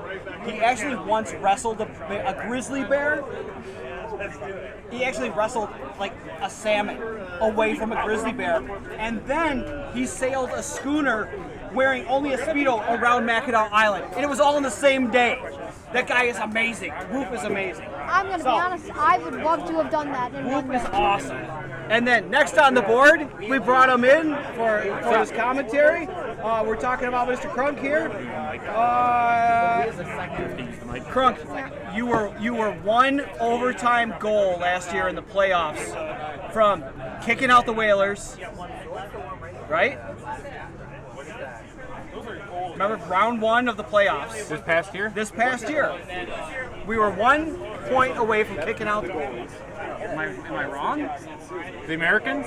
He actually once wrestled a grizzly bear. He actually wrestled like a salmon away from a grizzly bear, and then he sailed a schooner wearing only a Speedo around Mackinac Island, and it was all in the same day. That guy is amazing. Whoop is amazing. I'm going to be honest, I would love to have done that. Whoop is awesome. And then next on the board, we brought him in for his commentary. We're talking about Mr. Crunk here. Crunk, you were 1 overtime goal last year in the playoffs from kicking out the Whalers, right? Remember round 1 of the playoffs. This past year? This past year. We were 1 point away from kicking out the goalies. Am I wrong? The Americans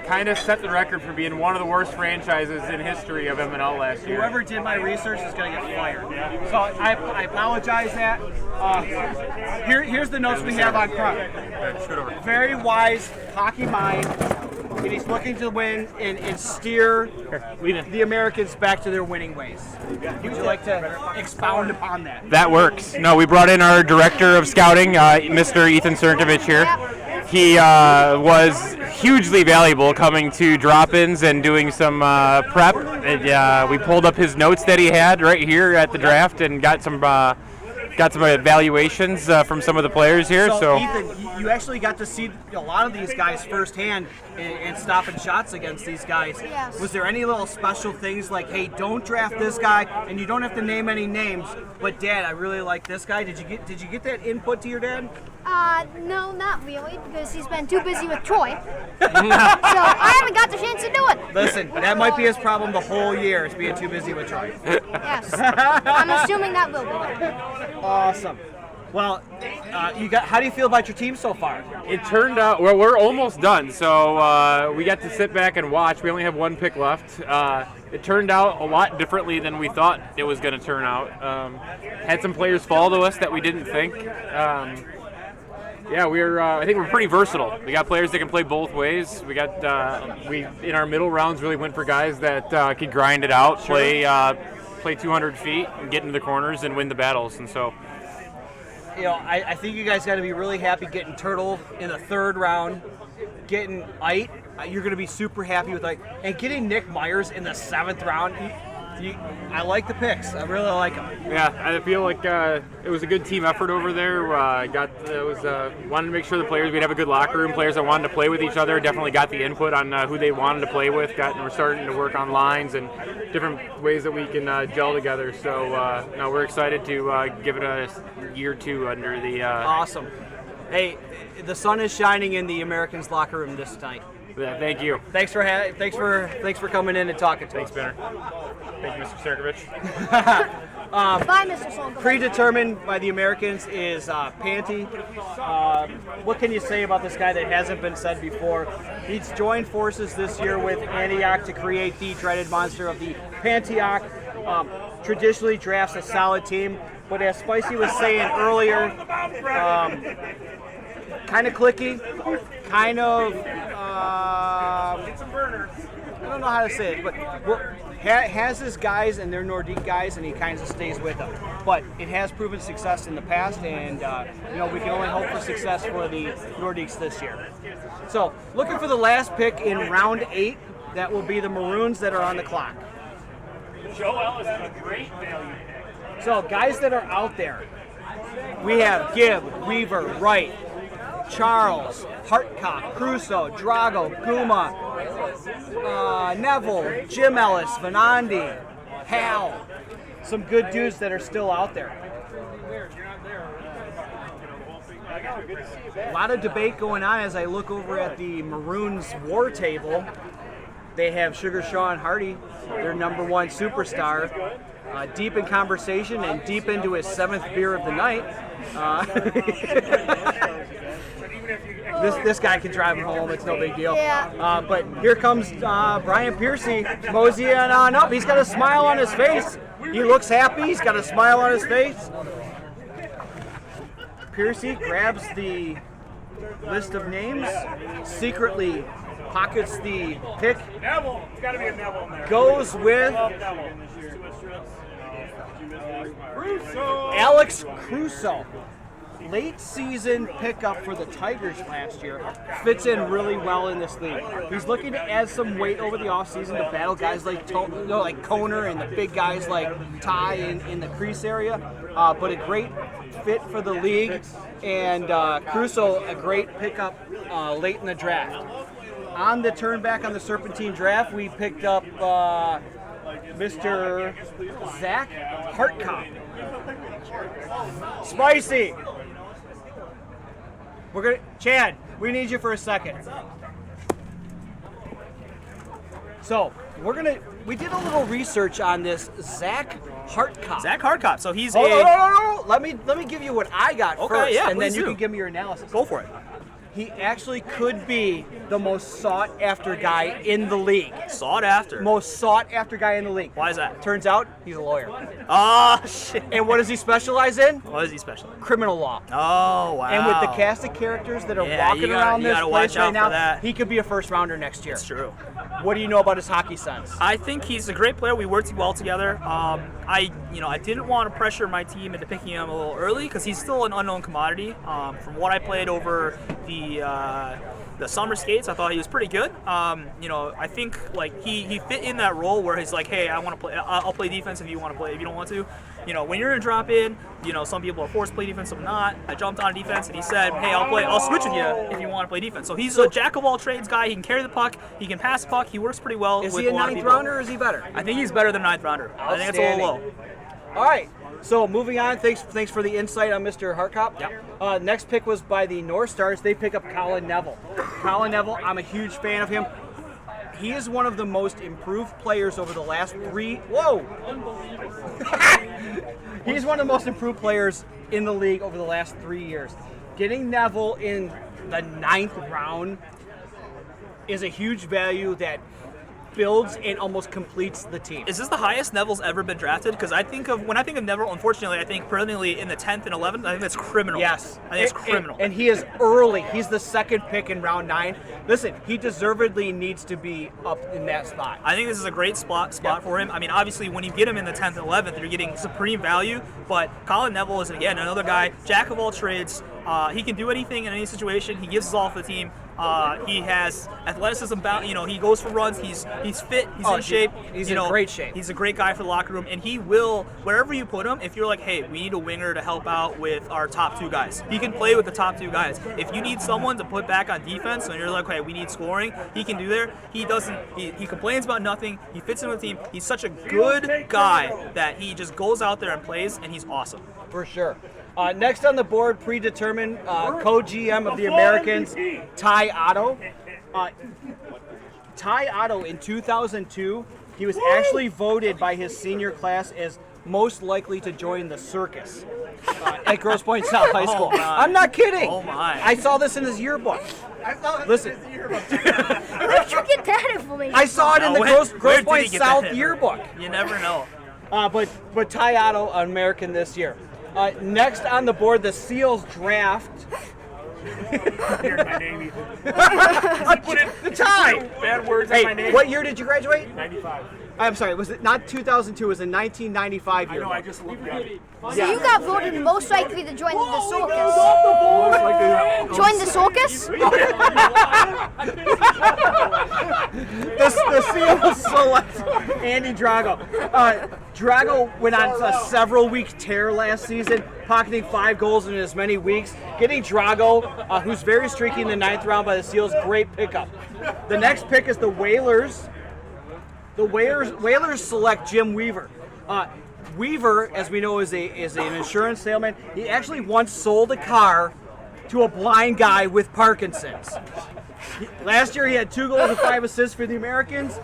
kind of set the record for being one of the worst franchises in history of MNL last year. Whoever did my research is going to get fired. So I apologize that. Here's the notes we have on Crunk. Very wise hockey mind, and he's looking to win and steer the Americans back to their winning ways. Would you like to expound upon that? That works. No, we brought in our director of scouting, Mr. Ethan Cernkovich here. He was hugely valuable coming to drop-ins and doing some prep. And, we pulled up his notes that he had right here at the draft and got some evaluations from some of the players here. So Ethan, you actually got to see a lot of these guys firsthand and stopping shots against these guys. Yes. Was there any little special things like, hey, don't draft this guy, and you don't have to name any names, but Dad, I really like this guy. Did you get that input to your dad? No, not really, because he's been too busy with Troy. So I haven't got the chance to do it. Listen, that might be his problem the whole year, is being too busy with Troy. Yes. I'm assuming that will be. Awesome. Well, how do you feel about your team so far? it turned out, well, we're almost done. So we got to sit back and watch. We only have 1 pick left. It turned out a lot differently than we thought it was going to turn out. Had some players fall to us that we didn't think. Yeah, I think we're pretty versatile. We got players that can play both ways. We got we in our middle rounds really went for guys that could grind it out, play 200 feet, and get into the corners and win the battles. And so, I think you guys got to be really happy getting Turtle in the 3rd round, getting Ite. You're going to be super happy with Ite, and getting Nick Myers in the 7th round. I like the picks. I really like them. Yeah, I feel like it was a good team effort over there. Wanted to make sure the players, we'd have a good locker room. Players that wanted to play with each other definitely got the input on who they wanted to play with. We're starting to work on lines and different ways that we can gel together. So we're excited to give it a year or two under the. Awesome. Hey, the sun is shining in the Americans locker room this night. Yeah, thank you. Thanks for coming in and talking to us. Thanks, Benner. Thank you, Mr. Serkovich. Bye, Mr. Sonkovich. Predetermined by the Americans is Panty. What can you say about this guy that hasn't been said before? He's joined forces this year with Antioch to create the dreaded monster of the Pantioch. Traditionally drafts a solid team, but as Spicy was saying earlier, kind of clicky, kind of, I don't know how to say it, but has his guys and they're Nordique guys, and he kind of stays with them. But it has proven success in the past, and we can only hope for success for the Nordiques this year. So, looking for the last pick in round 8, that will be the Maroons that are on the clock. Joe Ellis is a great value pick. So, guys that are out there, we have Gibb, Weaver, Wright, Charles, Hartcock, Crusoe, Drago, Guma, Neville, Jim Ellis, Venandi, Hal. Some good dudes that are still out there. A lot of debate going on as I look over at the Maroons war table. They have Sugar Sean Hardy, their #1 superstar, deep in conversation and deep into his 7th beer of the night. This guy can drive him home. It's no big deal. Yeah. But here comes Brian Piercy moseying on up. He's got a smile on his face. He looks happy. He's got a smile on his face. Piercy grabs the list of names, secretly pockets the pick, Neville. It's got to be a Neville in there. goes with Russo. Alex Crusoe. Late season pickup for the Tigers last year, fits in really well in this league. He's looking to add some weight over the offseason to battle guys like like Koner and the big guys like Ty in the crease area, but a great fit for the league, and Crusoe a great pickup late in the draft. On the turn back on the Serpentine draft, we picked up Mr. Zach Hartcock. Spicy! Chad, we need you for a second. So, we did a little research on this Zach Hartcock. Zach Hartcock. So he's Let me give you what I got first, yeah, and then you do. can give me your analysis. Go for it. He actually could be the most sought-after guy in the league. Sought after. Most sought-after guy in the league. Why is that? Turns out he's a lawyer. Oh, shit. And what does he specialize in? What is he special in? Criminal law. Oh, wow. And with the cast of characters that are walking around this place right now, he could be a first-rounder next year. That's true. What do you know about his hockey sense? I think he's a great player. We worked well together. I didn't want to pressure my team into picking him a little early because he's still an unknown commodity. From what I played over the summer skates, I thought he was pretty good. I think like he fit in that role where he's like, hey, I want to play. I'll play defense if you want to play. If you don't want to, when you're in drop in, some people are forced to play defense, some not. I jumped on defense and he said, hey, I'll switch with you if you want to play defense. So he's a jack of all trades guy. He can carry the puck. He can pass the puck. He works pretty well. Is with he a a lot of 9th people. rounder or is he better? I think he's better than 9th rounder. I think it's a little low. All right. So moving on, thanks for the insight on Mr. Hartcock. Yep. Next pick was by the North Stars. They pick up Colin Neville. Colin Neville, I'm a huge fan of him. He is one of the most improved players over the last 3. Whoa! He's one of the most improved players in the league over the last 3 years. Getting Neville in the 9th round is a huge value that builds and almost completes the team. Is this the highest Neville's ever been drafted? Because when I think of Neville, unfortunately, I think perennially in the 10th and 11th. I think that's criminal. Yes. I think it's criminal. And he is early. He's the 2nd pick in round 9. Listen, he deservedly needs to be up in that spot. I think this is a great spot for him. I mean, obviously, when you get him in the 10th and 11th, you're getting supreme value. But Colin Neville is, again, another guy, jack of all trades. He can do anything in any situation. He gives his all for the team. He has athleticism. He goes for runs. He's fit. He's in shape. He's in great shape. He's a great guy for the locker room, and he will wherever you put him. If you're like, hey, we need a winger to help out with our top 2 guys, he can play with the top 2 guys. If you need someone to put back on defense, and you're like, hey, we need scoring, he can do there. He doesn't. He complains about nothing. He fits in with the team. He's such a good guy that he just goes out there and plays, and he's awesome. For sure. Next on the board, predetermined co-GM of the Americans, Ty Otto. Ty Otto in 2002, he was actually voted by his senior class as most likely to join the circus at Grosse Pointe South High School. I'm not kidding. Oh my! I saw this in his yearbook. Listen, Where did you get that information? I saw it in the Grosse Pointe South yearbook. You never know. But Ty Otto, an American this year. Next on the board, the Seals draft. Here's my name, Ethan. I put it the tie. Bad words on my name. What year did you graduate? 95. I'm sorry, was it not 2002? It was a 1995 year. I know, I just looked at it. So you got voted most likely to join the circus. Join the circus? The Seals select Andy Drago. Drago went on a several-week tear last season, pocketing 5 goals in as many weeks. Getting Drago, who's very streaky in the 9th round by the Seals, great pickup. The next pick is the Whalers. The Whalers select Jim Weaver. Weaver, as we know, is an insurance salesman. He actually once sold a car to a blind guy with Parkinson's. Last year, he had 2 goals and 5 assists for the Americans.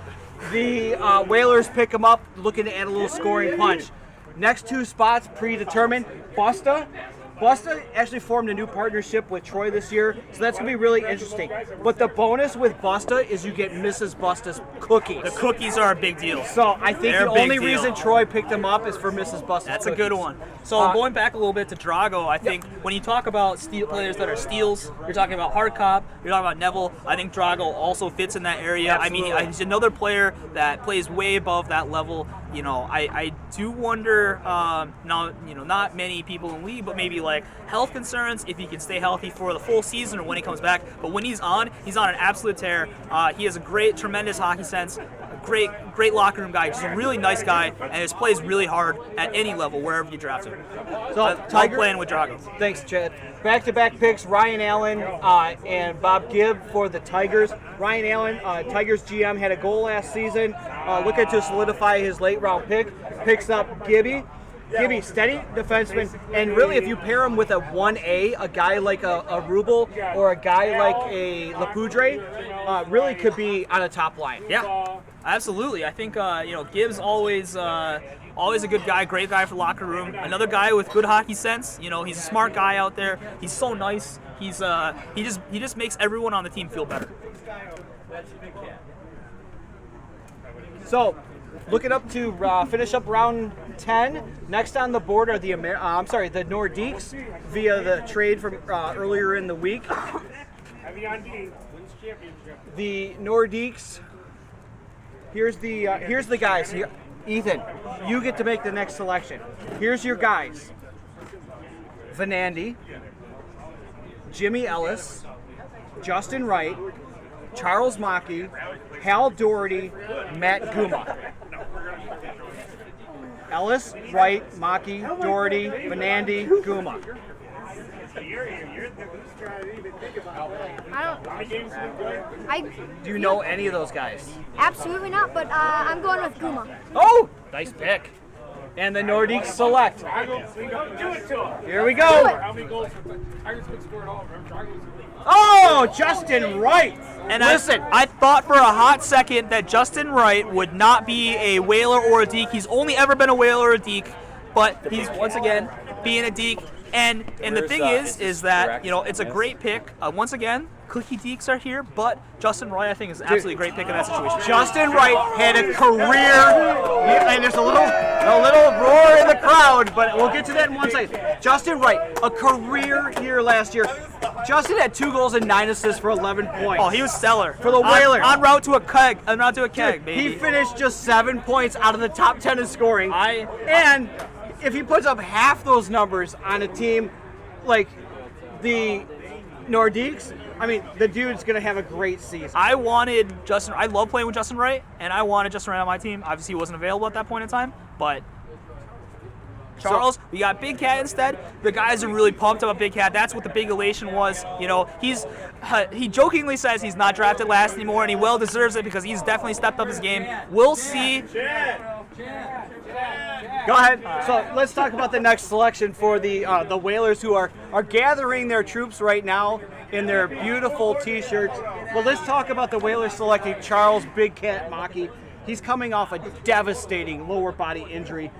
The Whalers pick him up, looking to add a little scoring punch. Next 2 spots predetermined. Busta actually formed a new partnership with Troy this year, so that's going to be really interesting. But the bonus with Busta is you get Mrs. Busta's cookies. The cookies are a big deal. So I think They're the a big only deal. reason Troy picked them up is for Mrs. Busta's That's cookies. a good one. So going back a little bit to Drago, I think when you talk about players that are steals, you're talking about Hardcop, you're talking about Neville. I think Drago also fits in that area. Absolutely. I mean, he's another player that plays way above that level. You know, I do wonder. Now, you know, not many people in the league, but maybe like health concerns if he can stay healthy for the full season or when he comes back. But when he's on an absolute tear. He has a tremendous hockey sense. Great locker room guy, just a really nice guy, and just plays really hard at any level wherever you draft him. So I love playing with Drago. Thanks, Chad. Back-to-back picks, Ryan Allen and Bob Gibb for the Tigers. Ryan Allen, Tigers GM, had a goal last season, looking to solidify his late-round pick. Picks up Gibby, steady defenseman, and really if you pair him with a 1A, a guy like a Rubel or a guy like a Lapoudre, really could be on a top line. Yeah, absolutely. I think Gibbs always a good guy, great guy for the locker room. Another guy with good hockey sense. You know, he's a smart guy out there. He's so nice. He just makes everyone on the team feel better. So, looking up to finish up round 10. Next on the board are the Nordiques via the trade from earlier in the week. The Nordiques. Here's the guys. Here, Ethan, you get to make the next selection. Here's your guys: Vanandi, Jimmy Ellis, Justin Wright, Charles Mackey, Hal Doherty, Matt Guma. Ellis, Wright, Mackey, Doherty, Vanandi, Guma. Do you know any of those guys? Absolutely not, but I'm going with Guma. Oh, nice pick. And the Nordiques select. Here we go. Oh, Justin Wright. And listen, I thought for a hot second that Justin Wright would not be a Whaler or a Deke. He's only ever been a Whaler or a Deke, but he's once again being a Deke. And the thing is that, you know, it's a great pick. Once again, Cookie Deeks are here, but Justin Wright, I think, is absolutely a great pick in that situation. Justin Wright had a career, and there's a little roar in the crowd, but we'll get to that in one second. Justin Wright, a career year last year. Justin had 2 goals and 9 assists for 11 points. Oh, he was stellar for the Whalers. On route to a keg, baby. He finished just 7 points out of the top 10 in scoring. And if he puts up half those numbers on a team like the Nordiques, I mean, the dude's going to have a great season. I love playing with Justin Wright, and I wanted Justin Wright on my team. Obviously, he wasn't available at that point in time, but Charles, we got Big Cat instead. The guys are really pumped about Big Cat. That's what the big elation was. You know, he jokingly says he's not drafted last anymore, and he well deserves it because he's definitely stepped up his game. We'll see. Go ahead. So let's talk about the next selection for the Whalers, who are gathering their troops right now in their beautiful T-shirts. Well, let's talk about the Whalers selecting Charles Big Cat Mackey. He's coming off a devastating lower body injury.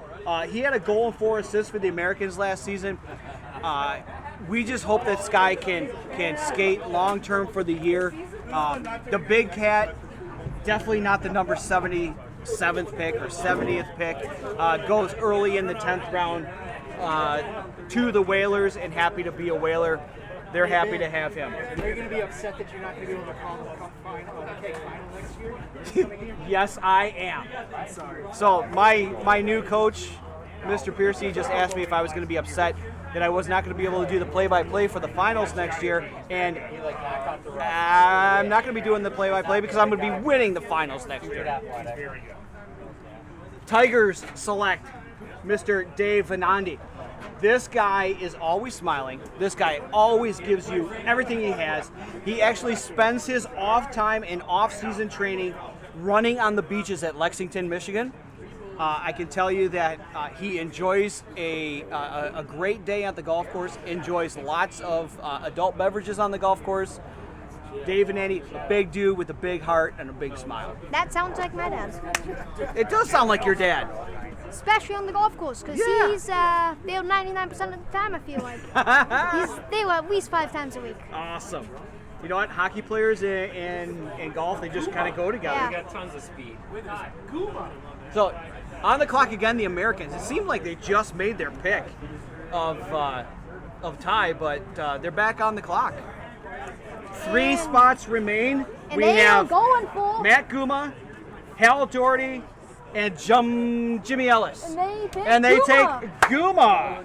He had a goal and 4 assists for the Americans last season. We just hope that Sky can skate long term for the year. The Big Cat, definitely not the number 77th pick or 70th pick. Goes early in the 10th round to the Whalers, and happy to be a Whaler. They're happy to have him. Are you going to be upset that you're not going to be able to call the cup final or the cake final next year? Yes, I am. Sorry. So my new coach, Mr. Piercy, just asked me if I was going to be upset that I was not going to be able to do the play-by-play for the finals next year, and I'm not going to be doing the play-by-play because I'm going to be winning the finals next year. Tigers select Mr. Dave Venandi. This guy is always smiling. This guy always gives you everything he has. He actually spends his off time and off-season training running on the beaches at Lexington, Michigan. I can tell you that he enjoys a great day at the golf course, enjoys lots of adult beverages on the golf course. Dave Venandi, a big dude with a big heart and a big smile. That sounds like my dad. It does sound like your dad. Especially on the golf course, because he's there 99% of the time, I feel like. He's there at least 5 times a week. Awesome. You know what? Hockey players and golf, they just kind of go together. Yeah. Got tons of speed. So, on the clock again, the Americans. It seemed like they just made their pick of tie, but they're back on the clock. 3 spots remain. And We they have are going for. Matt Guma, Hal Doherty, and Jimmy Ellis. And they take Guma.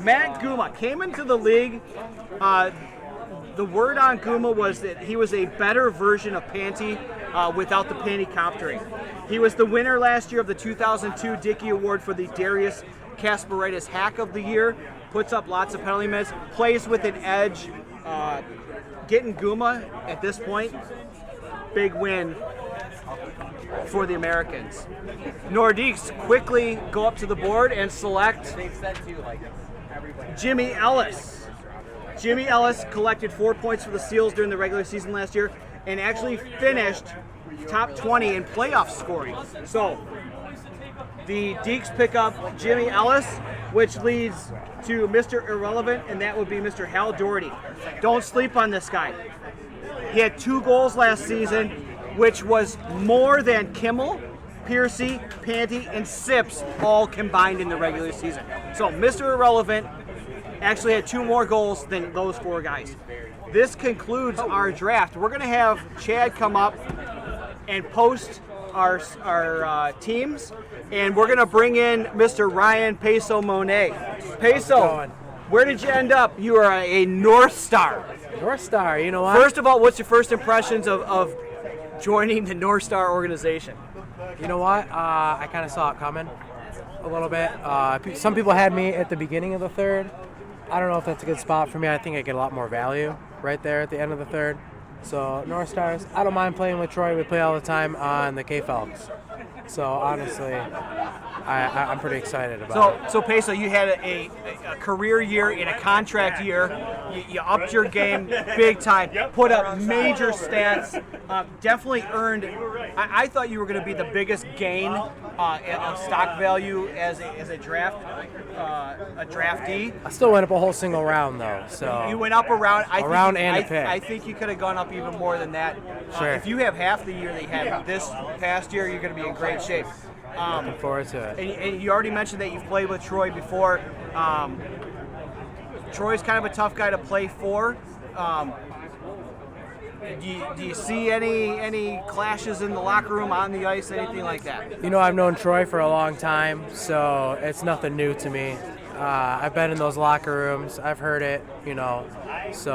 Matt Guma came into the league. The word on Guma was that he was a better version of Panty without the panty coptering. He was the winner last year of the 2002 Dickey Award for the Darius Kasparaitis Hack of the Year. Puts up lots of penalty minutes, plays with an edge. Getting Guma at this point, big win for the Americans. Nordiques quickly go up to the board and select Jimmy Ellis. Jimmy Ellis collected 4 points for the Seals during the regular season last year and actually finished top 20 in playoff scoring. So the Deeks pick up Jimmy Ellis, which leads to Mr. Irrelevant, and that would be Mr. Hal Doherty. Don't sleep on this guy. He had 2 goals last season, which was more than Kimmel, Piercy, Panty, and Sips all combined in the regular season. So Mr. Irrelevant actually had 2 more goals than those 4 guys. This concludes our draft. We're going to have Chad come up and post our teams, and we're going to bring in Mr. Ryan Peso Monet. Peso, where did you end up? You are a North Star. North Star, you know what? First of all, what's your first impressions of joining the North Star organization? You know what? I kind of saw it coming a little bit. Some people had me at the beginning of the third. I don't know if that's a good spot for me. I think I get a lot more value right there at the end of the third. So North Stars, I don't mind playing with Troy. We play all the time on the K-Falcons. So honestly, I'm pretty excited about it. So Peso, you had a career year in a contract year. You upped your game big time, put up major stats, definitely earned. I thought you were going to be the biggest gain of stock value as a draftee. I still went up a whole single round though. So you went up around. A pick. I think you could have gone up even more than that. Sure. If you have half the year that you had this past year, you're going to be in great shape. Looking forward to it. And you already mentioned that you've played with Troy before. Troy's kind of a tough guy to play for. Do you see any clashes in the locker room, on the ice, anything like that? You know, I've known Troy for a long time, so it's nothing new to me. I've been in those locker rooms. I've heard it, you know. So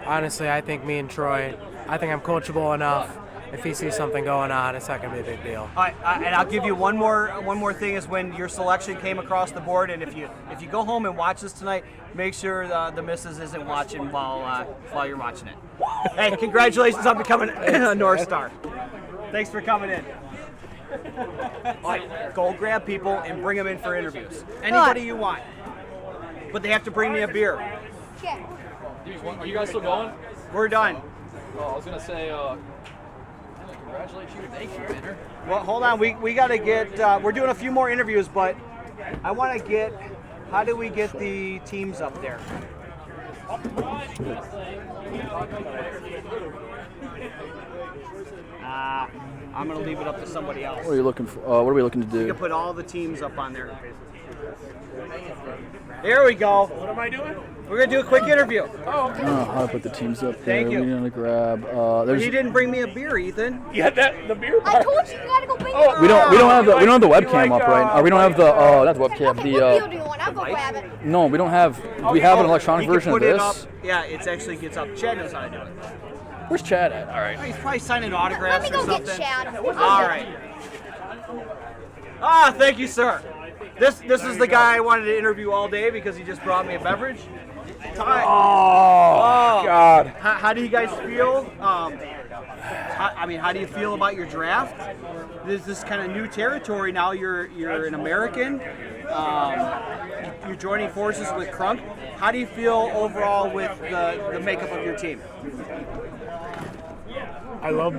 honestly, I think me and Troy, I think I'm coachable enough. If he sees something going on, it's not going to be a big deal. All right, and I'll give you one more thing is when your selection came across the board, and if you go home and watch this tonight, make sure the missus isn't watching while you're watching it. Hey, congratulations on becoming a North Star. Thanks for coming in. All right, go grab people and bring them in for interviews. Anybody you want. But they have to bring me a beer. Okay. Are you guys still going? We're done. Oh, I was gonna say, congratulate you. Thank you, Banner. Well, hold on. We got to get, we're doing a few more interviews, but I want to get, how do we get the teams up there? I'm going to leave it up to somebody else. What are you looking for? What are we looking to do? You can put all the teams up on there. There we go. What am I doing? We're going to do a quick interview. Oh, okay. I'll put the teams up there. Thank you. We're going to grab. You didn't bring me a beer, Ethan. Yeah, the beer bar. I told you you gotta go bring We don't have the webcam up right now. Or we don't have the not the webcam. What beer do you want? I'll go grab it. No, we don't have. Do we have an electronic He can version of put it this? up. Yeah, it actually gets up. Chad knows how to do it. Where's Chad at? All right. He's probably signing Let autographs me or go something. get Chad. All right. Thank you, sir. This is the guy I wanted to interview all day because he just brought me a beverage. Ty. Oh, God. How do you guys feel? How do you feel about your draft? This is kind of new territory now. You're an American. You're joining forces with Crunk. How do you feel overall with the makeup of your team? I love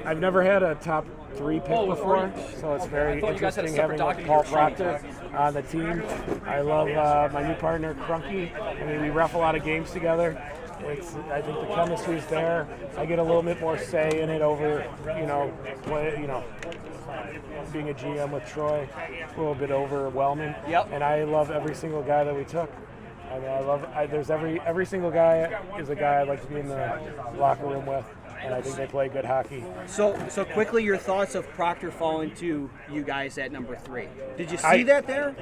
I've never had a top 3 pick before, so it's very interesting having Paul Proctor on the team. I love my new partner, Crunky. I mean, we ref a lot of games together. I think the chemistry's there. I get a little bit more say in it over, being a GM with Troy. It's a little bit overwhelming. Yep. And I love every single guy that we took. I mean, there's every single guy is a guy I'd like to be in the locker room with, and I think they play good hockey. So quickly, your thoughts of Proctor falling to you guys at number 3. Did you see that there?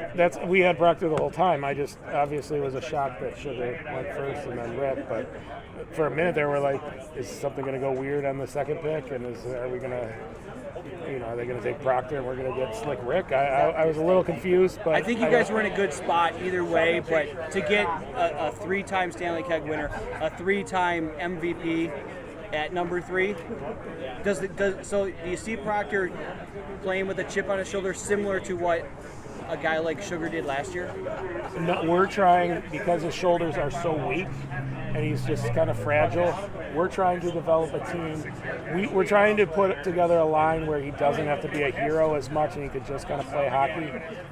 We had Proctor the whole time. I just obviously it was a shock that Sugar went first and then Rick, but for a minute there we're like, is something going to go weird on the second pick, and are we going to? Are they going to take Proctor and we're going to get Slick Rick? I was a little confused, but I think you guys were in a good spot either way. But to get a 3-time Stanley Keg winner, a 3-time MVP at number 3, so do you see Proctor playing with a chip on his shoulder, similar to what a guy like Sugar did last year? No, we're trying, because his shoulders are so weak and he's just kind of fragile, we're trying to develop a team. We're trying to put together a line where he doesn't have to be a hero as much and he could just kind of play hockey.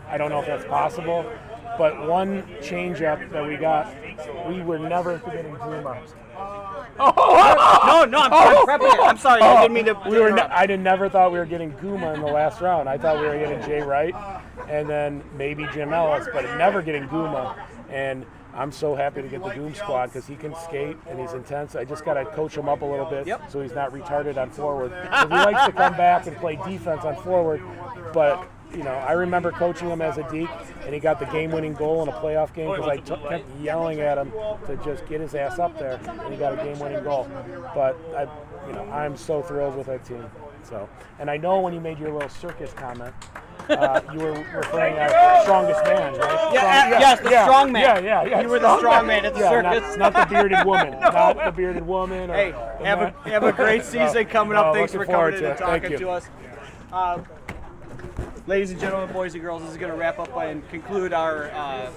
I don't know if that's possible, but one change-up that we got, we were never getting Zuma. No, I'm prepping it. I'm sorry, I didn't mean to. I never thought we were getting Guma in the last round. I thought we were getting Jay Wright and then maybe Jim Ellis, but never getting Guma. And I'm so happy to get the Goom squad because he can skate and he's intense. I just got to coach him up a little bit so he's not retarded on forward. So he likes to come back and play defense on forward, but I remember coaching him as a deke, and he got the game-winning goal in a playoff game because I kept yelling at him to just get his ass up there, and he got a game-winning goal. But I'm so thrilled with our team. So, and I know when you made your little circus comment, you were referring to our strongest man, right? Yes, the strong man. Yeah. You were the strong man at the circus. Not the bearded woman. No. Not the bearded woman. Hey, have a great season coming up. Thanks for coming in and talking to us. Ladies and gentlemen, boys and girls, this is going to wrap up and conclude our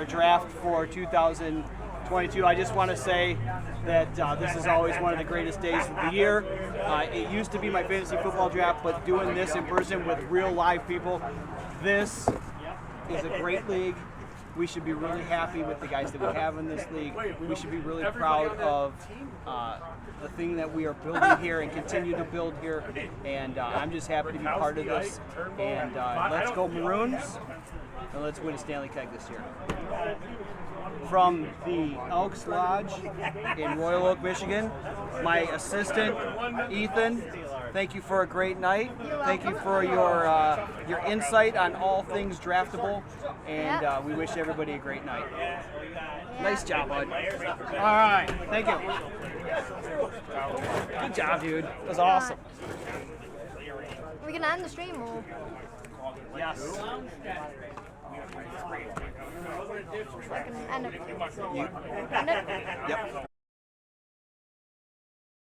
draft for 2022. I just want to say that this is always one of the greatest days of the year. It used to be my fantasy football draft, but doing this in person with real live people, this is a great league. We should be really happy with the guys that we have in this league. We should be really proud of the thing that we are building here and continue to build here. And I'm just happy to be part of this. And let's go Maroons, and let's win a Stanley Keg this year. From the Elks Lodge in Royal Oak, Michigan, my assistant, Ethan, thank you for a great night. Thank you for your insight on all things draftable, and we wish everybody a great night. Nice job, bud. All right, thank you. Good job, dude. That was awesome. Are we gonna end the stream or? Yes. End it. You? End it? Yep.